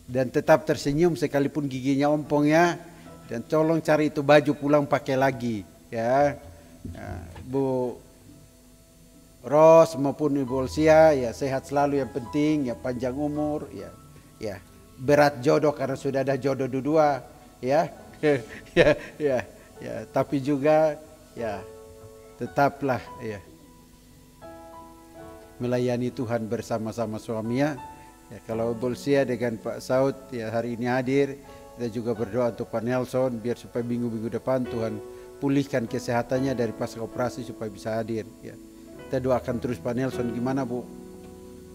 dan tetap tersenyum sekalipun giginya ompong ya, dan tolong cari itu baju pulang pakai lagi ya. Bu Ros maupun Ibu Olsia ya, sehat selalu yang penting ya, panjang umur ya, berat jodoh karena sudah ada jodoh dua ya. Ya, tapi juga ya tetaplah ya melayani Tuhan bersama-sama suaminya. Ya, kalau Bolsia dengan Pak Saud ya hari ini hadir, kita juga berdoa untuk Pak Nelson biar supaya minggu-minggu depan Tuhan pulihkan kesehatannya dari pasca operasi supaya bisa hadir. Ya, kita doakan terus Pak Nelson. Gimana Bu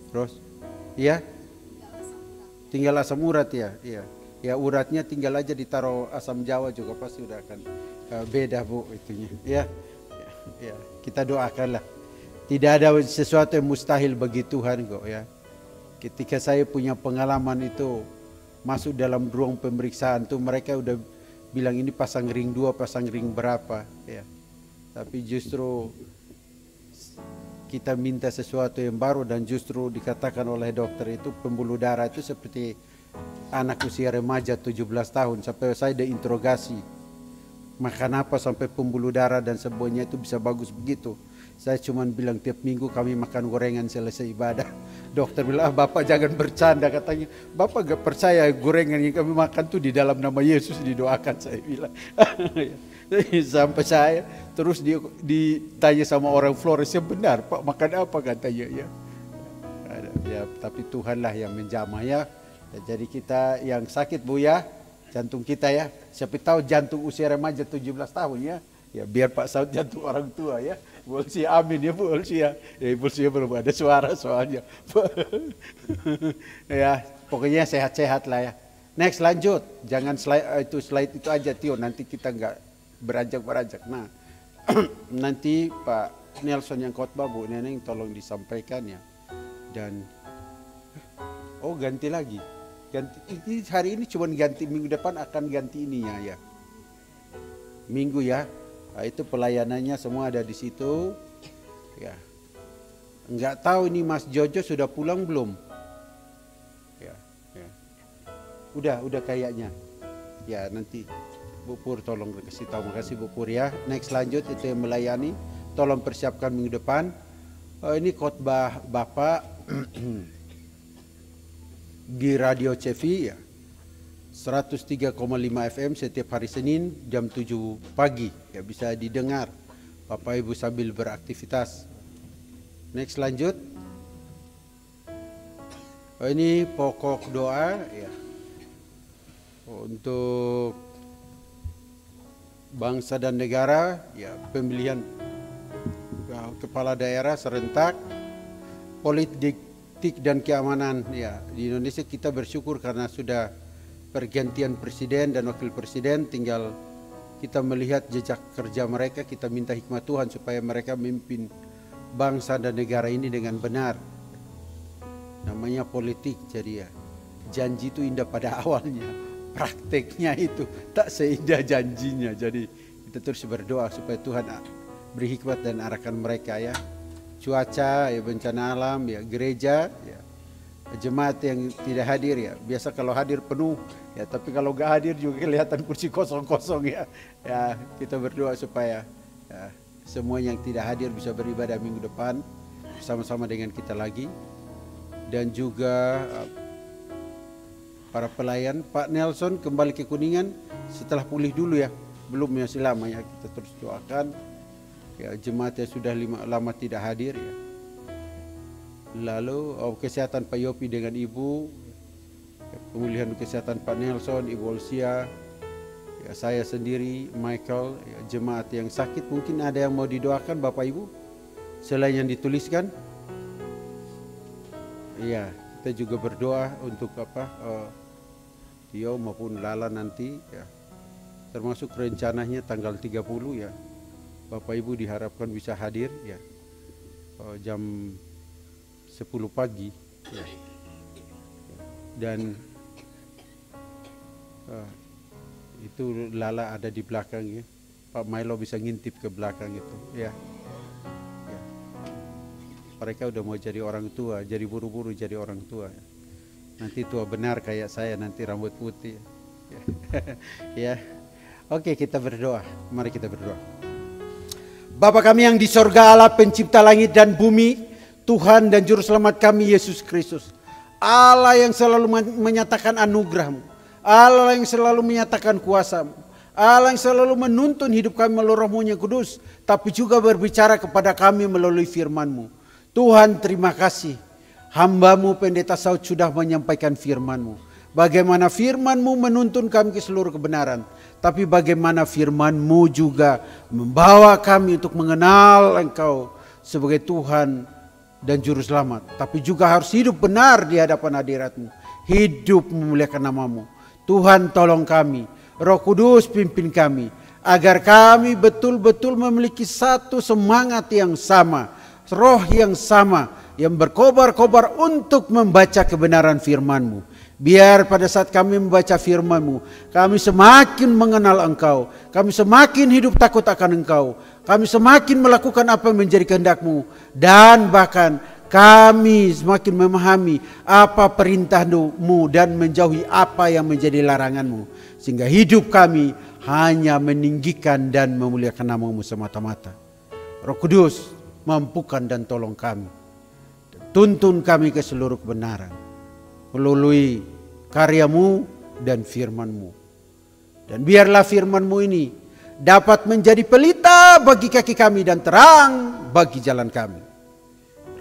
Ros? Iya? Tinggal asam urat ya? Iya. Ya uratnya tinggal aja ditaruh asam jawa juga pasti udah akan beda Bu itunya ya. Kita doakanlah, tidak ada sesuatu yang mustahil bagi Tuhan kok ya. Ketika saya punya pengalaman itu masuk dalam ruang pemeriksaan tuh, mereka udah bilang ini pasang ring 2, pasang ring berapa ya, tapi justru kita minta sesuatu yang baru, dan justru dikatakan oleh dokter itu pembuluh darah itu seperti anak usia remaja 17 tahun. Sampai saya diinterogasi, makan apa sampai pembuluh darah dan semuanya itu bisa bagus begitu. Saya cuma bilang tiap minggu kami makan gorengan selesai ibadah. Dokter bilang Bapak jangan bercanda, katanya Bapak gak percaya gorengan yang kami makan tuh di dalam nama Yesus didoakan, saya bilang. Sampai saya terus ditanya sama orang Flores, yang benar Pak makan apa katanya ya. Ya tapi Tuhanlah yang menjamah ya. Jadi kita yang sakit Bu ya, jantung kita ya, siapa tahu jantung usia remaja 17 tahun ya, biar Pak Saud jantung orang tua ya. Bu Olsia amin ya Bu Olsia. Ya Bu Olsia belum ada suara soalnya. Ya pokoknya sehat-sehat lah ya. Next lanjut, jangan slide itu aja Tio, nanti kita nggak beranjak-beranjak. Nah nanti Pak Nelson yang khotbah, Bu Neneng tolong disampaikan ya. Dan oh ganti lagi. Ganti hari ini cuma ganti, minggu depan akan ganti ininya ya. Minggu ya. Nah, itu pelayanannya semua ada di situ. Ya. Enggak tahu ini Mas Jojo sudah pulang belum? Ya. Udah kayaknya. Ya, nanti Bu Pur tolong kasih tahu. Makasih Bu Pur ya. Next lanjut itu yang melayani. Tolong persiapkan minggu depan. Ini khotbah Bapak di Radio CV ya. 103,5 FM setiap hari Senin jam 7 pagi. Ya, bisa didengar Bapak Ibu sambil beraktivitas. Next, lanjut. Ini pokok doa ya, untuk bangsa dan negara, ya, pemilihan kepala daerah serentak, politik dan keamanan. Ya, di Indonesia kita bersyukur karena sudah pergantian presiden dan wakil presiden, tinggal kita melihat jejak kerja mereka. Kita minta hikmat Tuhan supaya mereka memimpin bangsa dan negara ini dengan benar. Namanya politik, jadi ya, janji itu indah pada awalnya, prakteknya itu tak seindah janjinya. Jadi kita terus berdoa supaya Tuhan beri hikmat dan arahkan mereka ya. Cuaca, ya, bencana alam, ya, gereja, ya, jemaat yang tidak hadir ya. Biasa kalau hadir penuh ya, tapi kalau gak hadir juga kelihatan kursi kosong-kosong ya. Ya, kita berdoa supaya ya, semua yang tidak hadir bisa beribadah minggu depan bersama-sama dengan kita lagi. Dan juga para pelayan, Pak Nelson kembali ke Kuningan setelah pulih dulu ya, belum masih lama ya. Kita terus doakan ya, jemaat yang sudah lama tidak hadir ya. Lalu kesehatan Pak Yopi dengan Ibu, ya, pemulihan kesehatan Pak Nelson, Ibu Olsia, ya, saya sendiri, Michael, ya, jemaat yang sakit. Mungkin ada yang mau didoakan Bapak Ibu selain yang dituliskan. Iya, kita juga berdoa untuk Tio maupun Lala nanti ya. Termasuk rencananya tanggal 30 ya. Bapak Ibu diharapkan bisa hadir ya. Jam 10 pagi ya. Dan itu Lala ada di belakang ya. Pak Milo bisa ngintip ke belakang itu ya. Mereka udah mau jadi orang tua, jadi buru-buru jadi orang tua. Nanti tua benar kayak saya, nanti rambut putih. Ya, oke, kita berdoa. Mari kita berdoa. Bapa kami yang di sorga, Allah pencipta langit dan bumi, Tuhan dan Juru Selamat kami Yesus Kristus. Allah yang selalu menyatakan anugerah-Mu, Allah yang selalu menyatakan kuasa-Mu, Allah yang selalu menuntun hidup kami melalui Roh-Mu yang kudus, tapi juga berbicara kepada kami melalui firman-Mu. Tuhan, terima kasih, hamba-Mu Pendeta Saud sudah menyampaikan firman-Mu. Bagaimana firman-Mu menuntun kami ke seluruh kebenaran, tapi bagaimana firman-Mu juga membawa kami untuk mengenal Engkau sebagai Tuhan dan Juru Selamat. Tapi juga harus hidup benar di hadapan hadirat-Mu, hidup memuliakan nama-Mu. Tuhan, tolong kami, Roh Kudus pimpin kami, agar kami betul-betul memiliki satu semangat yang sama, roh yang sama, yang berkobar-kobar untuk membaca kebenaran firman-Mu. Biar pada saat kami membaca firman-Mu, kami semakin mengenal Engkau, kami semakin hidup takut akan Engkau, kami semakin melakukan apa yang menjadi kehendak-Mu, dan bahkan kami semakin memahami apa perintah-Mu dan menjauhi apa yang menjadi larangan-Mu. Sehingga hidup kami hanya meninggikan dan memuliakan nama-Mu semata-mata. Roh Kudus, mampukan dan tolong kami, tuntun kami ke seluruh kebenaran melalui karya-Mu dan firman-Mu. Dan biarlah firman-Mu ini dapat menjadi pelita bagi kaki kami dan terang bagi jalan kami.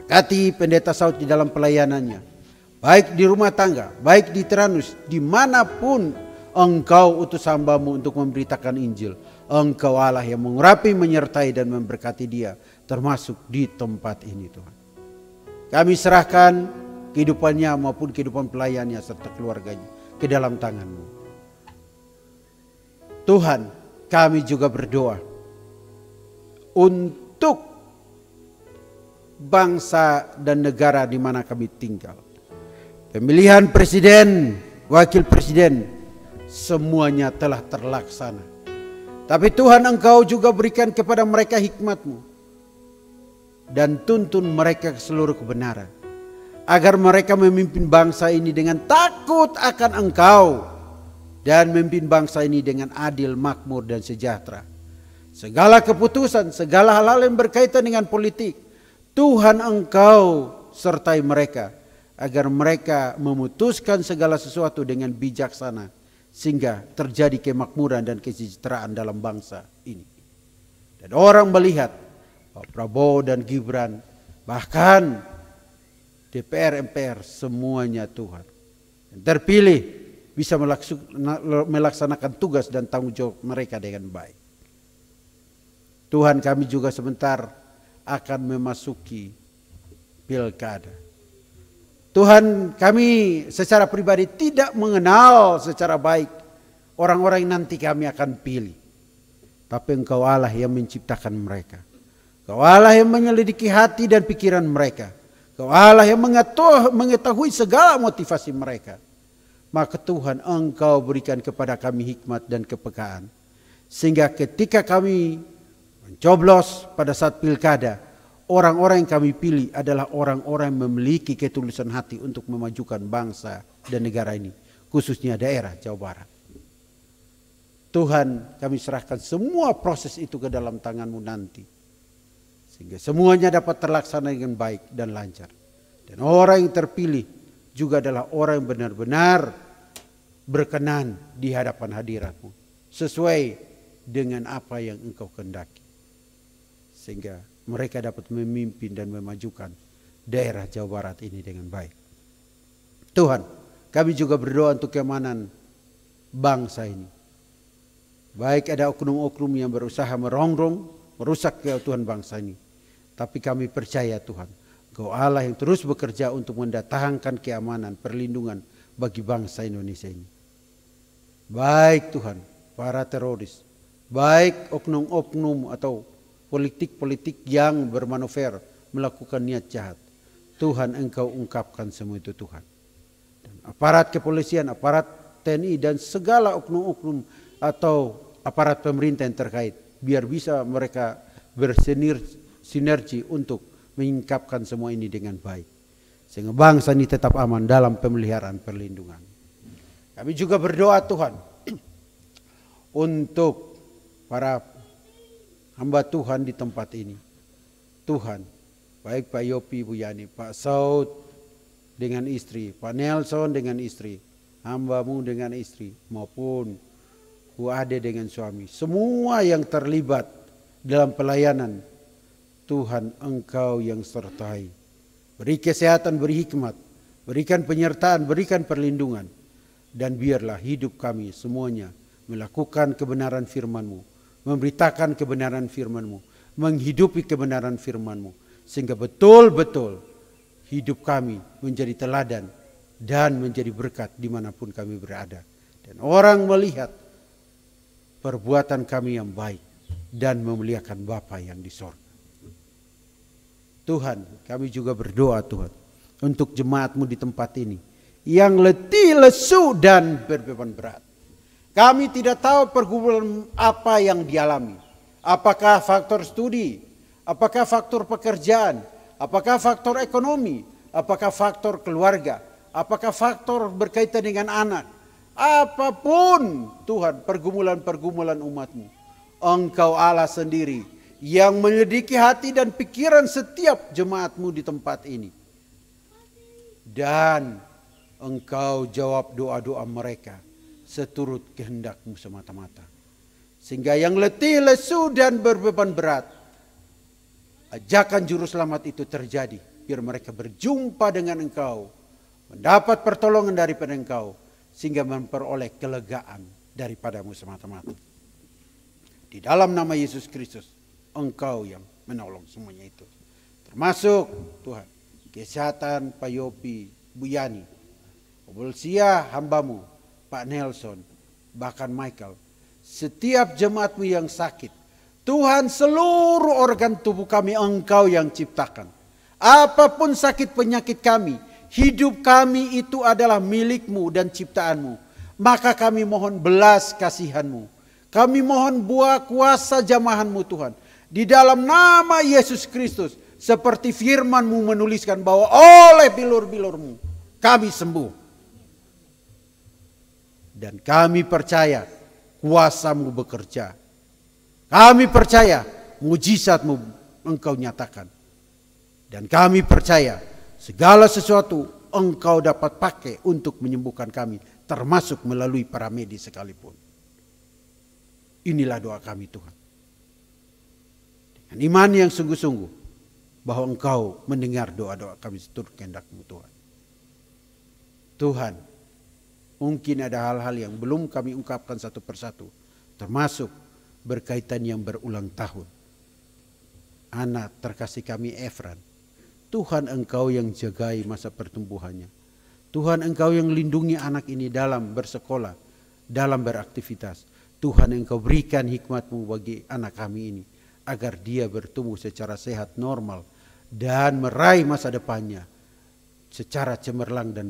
Berkati Pendeta Saud di dalam pelayanannya, baik di rumah tangga, baik di Tyrannus, dimanapun Engkau utus hamba-Mu untuk memberitakan Injil. Engkau Allah yang mengurapi, menyertai dan memberkati dia, termasuk di tempat ini Tuhan. Kami serahkan kehidupannya maupun kehidupan pelayannya serta keluarganya ke dalam tangan-Mu. Tuhan, kami juga berdoa untuk bangsa dan negara di mana kami tinggal. Pemilihan presiden, wakil presiden, semuanya telah terlaksana. Tapi Tuhan, Engkau juga berikan kepada mereka hikmat-Mu dan tuntun mereka ke seluruh kebenaran, agar mereka memimpin bangsa ini dengan takut akan Engkau dan memimpin bangsa ini dengan adil, makmur dan sejahtera. Segala keputusan, segala hal-hal yang berkaitan dengan politik, Tuhan Engkau sertai mereka, agar mereka memutuskan segala sesuatu dengan bijaksana, sehingga terjadi kemakmuran dan kesejahteraan dalam bangsa ini. Dan orang melihat Pak Prabowo dan Gibran, bahkan DPR, MPR, semuanya Tuhan yang terpilih bisa melaksanakan tugas dan tanggung jawab mereka dengan baik. Tuhan, kami juga sebentar akan memasuki pilkada. Tuhan, kami secara pribadi tidak mengenal secara baik orang-orang yang nanti kami akan pilih. Tapi Engkau Allah yang menciptakan mereka. Engkau Allah yang menyelidiki hati dan pikiran mereka. Engkau Allah yang mengetahui segala motivasi mereka. Maka Tuhan, Engkau berikan kepada kami hikmat dan kepekaan. Sehingga ketika kami mencoblos pada saat pilkada, orang-orang yang kami pilih adalah orang-orang yang memiliki ketulusan hati untuk memajukan bangsa dan negara ini, khususnya daerah Jawa Barat. Tuhan, kami serahkan semua proses itu ke dalam tangan-Mu nanti, sehingga semuanya dapat terlaksana dengan baik dan lancar. Dan orang yang terpilih juga adalah orang yang benar-benar berkenan di hadapan hadirat-Mu, sesuai dengan apa yang Engkau kehendaki, sehingga mereka dapat memimpin dan memajukan daerah Jawa Barat ini dengan baik. Tuhan, kami juga berdoa untuk keamanan bangsa ini. Baik ada oknum-oknum yang berusaha merongrong, merusak keutuhan bangsa ini. Tapi kami percaya Tuhan, Engkau Allah yang terus bekerja untuk mendatangkan keamanan, perlindungan bagi bangsa Indonesia ini. Baik Tuhan, para teroris, baik oknum-oknum atau politik-politik yang bermanuver melakukan niat jahat, Tuhan Engkau ungkapkan semua itu Tuhan. Dan aparat kepolisian, aparat TNI dan segala oknum-oknum atau aparat pemerintah yang terkait, biar bisa mereka bersinergi untuk menyingkapkan semua ini dengan baik, sehingga bangsa ini tetap aman dalam pemeliharaan perlindungan. Kami juga berdoa Tuhan untuk para hamba Tuhan di tempat ini. Tuhan, baik Pak Yopi, Bu Yani, Pak Saud dengan istri, Pak Nelson dengan istri, hamba-Mu dengan istri, maupun Bu Ade dengan suami. Semua yang terlibat dalam pelayanan, Tuhan Engkau yang sertai. Beri kesehatan, beri hikmat, berikan penyertaan, berikan perlindungan. Dan biarlah hidup kami semuanya melakukan kebenaran firman-Mu, memberitakan kebenaran firman-Mu, menghidupi kebenaran firman-Mu, sehingga betul-betul hidup kami menjadi teladan dan menjadi berkat dimanapun kami berada. Dan orang melihat perbuatan kami yang baik dan memuliakan Bapa yang di sorga. Tuhan, kami juga berdoa Tuhan untuk jemaat-Mu di tempat ini yang letih, lesu dan berbeban berat. Kami tidak tahu pergumulan apa yang dialami. Apakah faktor studi, apakah faktor pekerjaan, apakah faktor ekonomi, apakah faktor keluarga, apakah faktor berkaitan dengan anak. Apapun Tuhan pergumulan-pergumulan umat-Mu, Engkau Allah sendiri yang menyelidiki hati dan pikiran setiap jemaat-Mu di tempat ini. Dan Engkau jawab doa-doa mereka seturut kehendak-Mu semata-mata. Sehingga yang letih, lesu dan berbeban berat, ajakan juru selamat itu terjadi. Biar mereka berjumpa dengan Engkau, mendapat pertolongan daripada Engkau, sehingga memperoleh kelegaan daripada-Mu semata-mata. Di dalam nama Yesus Kristus, Engkau yang menolong semuanya itu. Termasuk Tuhan, kesehatan Pak Yopi, Bu Yani, Bolsia hamba-Mu, Pak Nelson, bahkan Michael. Setiap jemaat-Mu yang sakit, Tuhan seluruh organ tubuh kami Engkau yang ciptakan. Apapun sakit penyakit kami, hidup kami itu adalah milik-Mu dan ciptaan-Mu. Maka kami mohon belas kasihan-Mu. Kami mohon buah kuasa jamahan-Mu Tuhan. Di dalam nama Yesus Kristus, seperti firman-Mu menuliskan bahwa oleh bilur-bilur-Mu kami sembuh. Dan kami percaya kuasa-Mu bekerja. Kami percaya mujizat-Mu Engkau nyatakan. Dan kami percaya segala sesuatu Engkau dapat pakai untuk menyembuhkan kami termasuk melalui para medis sekalipun. Inilah doa kami Tuhan. Dengan iman yang sungguh-sungguh bahwa Engkau mendengar doa-doa kami seturut kehendak-Mu Tuhan. Tuhan, mungkin ada hal-hal yang belum kami ungkapkan satu persatu, termasuk berkaitan yang berulang tahun. Anak terkasih kami Efran, Tuhan Engkau yang jagai masa pertumbuhannya. Tuhan Engkau yang lindungi anak ini dalam bersekolah, dalam beraktivitas. Tuhan Engkau berikan hikmat-Mu bagi anak kami ini, agar dia bertumbuh secara sehat, normal, dan meraih masa depannya secara cemerlang dan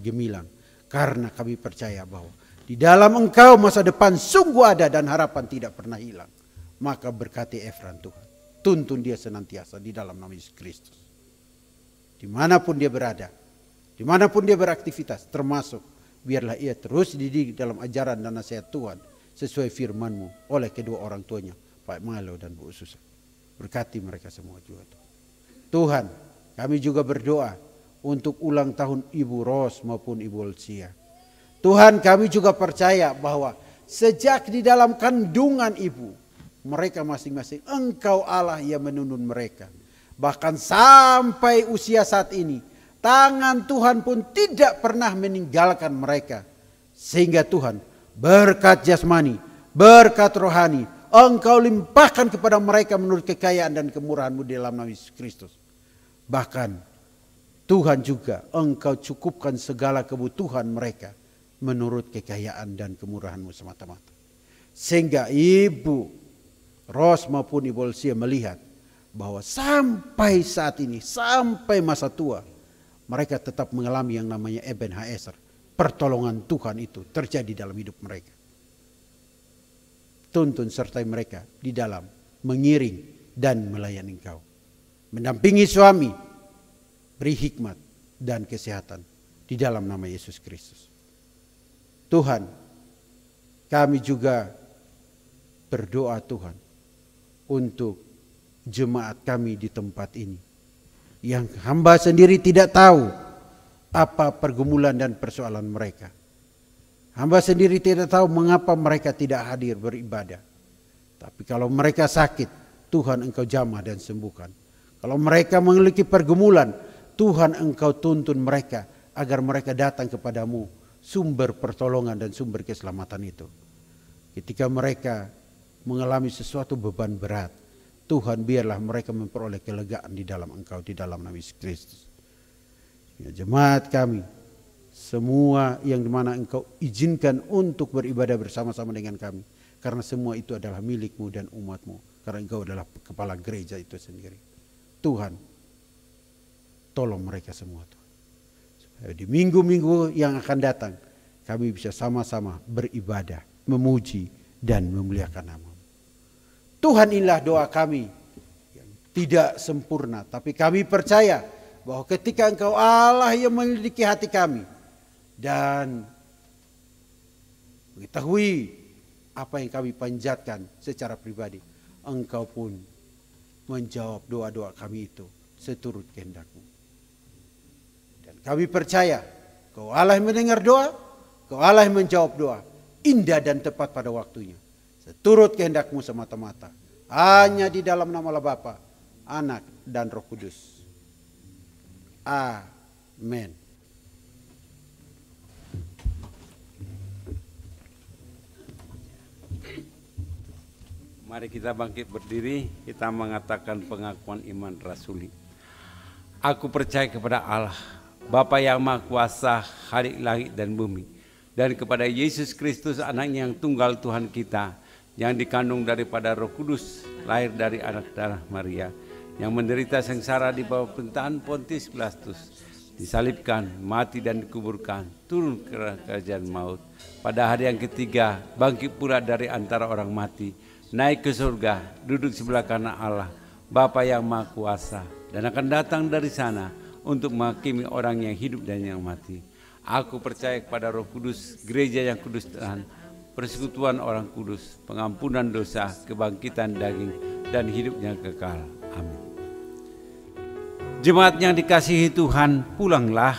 gemilang. Karena kami percaya bahwa di dalam Engkau masa depan sungguh ada dan harapan tidak pernah hilang. Maka berkati Efran Tuhan. Tuntun dia senantiasa di dalam nama Yesus Kristus. Dimanapun dia berada, dimanapun dia beraktivitas, termasuk biarlah ia terus dididik dalam ajaran dan nasihat Tuhan sesuai firman-Mu oleh kedua orang tuanya, Pak Malo dan Bu Susan. Berkati mereka semua juga Tuhan. Kami juga berdoa untuk ulang tahun Ibu Ros maupun Ibu Olsia. Tuhan, kami juga percaya bahwa sejak di dalam kandungan ibu, mereka masing-masing Engkau Allah yang menuntun mereka. Bahkan sampai usia saat ini, tangan Tuhan pun tidak pernah meninggalkan mereka. Sehingga Tuhan, berkat jasmani, berkat rohani, Engkau limpahkan kepada mereka menurut kekayaan dan kemurahan-Mu di dalam nama Yesus Kristus. Bahkan Tuhan juga Engkau cukupkan segala kebutuhan mereka menurut kekayaan dan kemurahan-Mu semata-mata. Sehingga Ibu Ros maupun Ibu Olsia melihat bahwa sampai saat ini, sampai masa tua, mereka tetap mengalami yang namanya Eben Haeser. Pertolongan Tuhan itu terjadi dalam hidup mereka. Tuntun sertai mereka di dalam mengiring dan melayani Engkau. Mendampingi suami, beri hikmat dan kesehatan di dalam nama Yesus Kristus. Tuhan, kami juga berdoa Tuhan untuk jemaat kami di tempat ini. Yang hamba sendiri tidak tahu apa pergumulan dan persoalan mereka. Hamba sendiri tidak tahu mengapa mereka tidak hadir beribadah. Tapi kalau mereka sakit, Tuhan Engkau jamah dan sembuhkan. Kalau mereka memiliki pergumulan, Tuhan Engkau tuntun mereka agar mereka datang kepadamu, sumber pertolongan dan sumber keselamatan itu. Ketika mereka mengalami sesuatu beban berat, Tuhan biarlah mereka memperoleh kelegaan di dalam Engkau, di dalam nama Yesus Kristus. Ya, jemaat kami, semua yang dimana Engkau izinkan untuk beribadah bersama-sama dengan kami, karena semua itu adalah milik-Mu dan umat-Mu, karena Engkau adalah kepala gereja itu sendiri. Tuhan, tolong mereka semua Tuhan. Supaya di minggu-minggu yang akan datang, kami bisa sama-sama beribadah, memuji dan memuliakan nama-Mu. Tuhan, inilah doa kami yang tidak sempurna, tapi kami percaya bahwa ketika Engkau Allah yang menyelidiki hati kami dan mengetahui apa yang kami panjatkan secara pribadi, Engkau pun menjawab doa-doa kami itu seturut kehendak-Mu. Dan kami percaya Kau Allah yang mendengar doa, Kau Allah yang menjawab doa, indah dan tepat pada waktunya, seturut kehendak-Mu semata-mata. Hanya di dalam nama Allah Bapa, Anak dan Roh Kudus. Amin. Mari kita bangkit berdiri, kita mengatakan pengakuan iman rasuli. Aku percaya kepada Allah, Bapa yang Maha Kuasa, Khalik langit dan bumi, dan kepada Yesus Kristus, Anaknya yang tunggal Tuhan kita, yang dikandung daripada Roh Kudus, lahir dari anak darah Maria, yang menderita sengsara di bawah pemerintahan Pontius Pilatus, disalibkan, mati dan dikuburkan, turun ke kerajaan maut. Pada hari yang ketiga, bangkit pula dari antara orang mati, naik ke surga, duduk sebelah kanan Allah, Bapa yang Maha Kuasa, dan akan datang dari sana untuk menghakimi orang yang hidup dan yang mati. Aku percaya kepada Roh Kudus, gereja yang kudus dan persekutuan orang kudus, pengampunan dosa, kebangkitan daging, dan hidup yang kekal. Amin. Jemaat yang dikasihi Tuhan, pulanglah.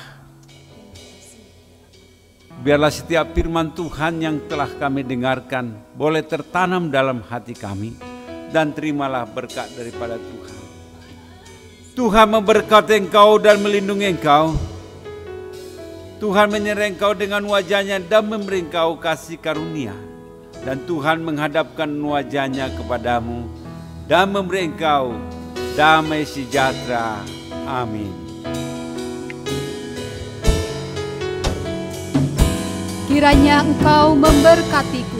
Biarlah setiap firman Tuhan yang telah kami dengarkan boleh tertanam dalam hati kami, dan terimalah berkat daripada Tuhan. Tuhan memberkati engkau dan melindungi engkau. Tuhan menyertai engkau dengan wajahnya dan memberi engkau kasih karunia. Dan Tuhan menghadapkan wajahnya kepadamu dan memberi engkau damai sejahtera. Amin. Kiranya engkau memberkatiku.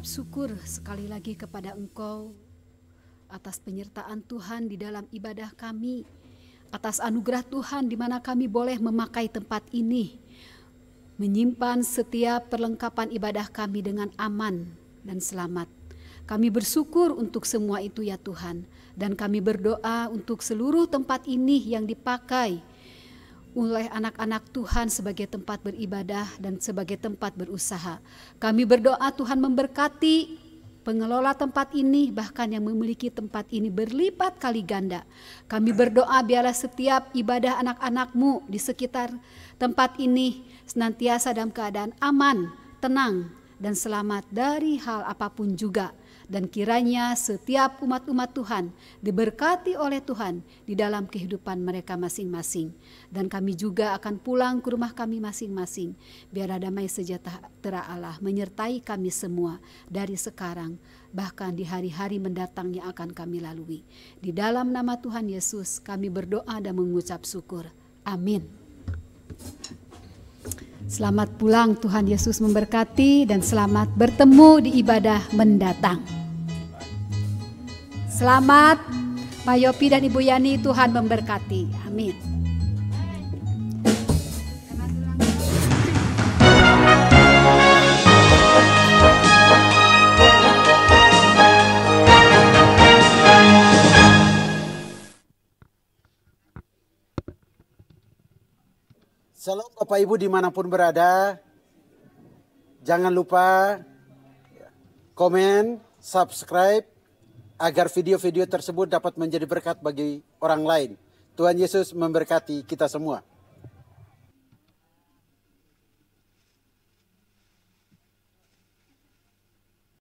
Syukur sekali lagi kepada Engkau atas penyertaan Tuhan di dalam ibadah kami, atas anugerah Tuhan di mana kami boleh memakai tempat ini, menyimpan setiap perlengkapan ibadah kami dengan aman dan selamat. Kami bersyukur untuk semua itu ya Tuhan, dan kami berdoa untuk seluruh tempat ini yang dipakai oleh anak-anak Tuhan sebagai tempat beribadah dan sebagai tempat berusaha. Kami berdoa Tuhan memberkati pengelola tempat ini, bahkan yang memiliki tempat ini berlipat kali ganda. Kami berdoa biarlah setiap ibadah anak-anak-Mu di sekitar tempat ini senantiasa dalam keadaan aman, tenang, dan selamat dari hal apapun juga. Dan kiranya setiap umat-umat Tuhan diberkati oleh Tuhan di dalam kehidupan mereka masing-masing. Dan kami juga akan pulang ke rumah kami masing-masing. Biar damai sejahtera Allah menyertai kami semua dari sekarang, bahkan di hari-hari mendatang yang akan kami lalui. Di dalam nama Tuhan Yesus kami berdoa dan mengucap syukur. Amin. Selamat pulang, Tuhan Yesus memberkati, dan selamat bertemu di ibadah mendatang. Selamat Pak Yopi dan Ibu Yani, Tuhan memberkati. Amin. Shalom Bapak Ibu dimanapun berada. Jangan lupa komen, subscribe, agar video-video tersebut dapat menjadi berkat bagi orang lain. Tuhan Yesus memberkati kita semua.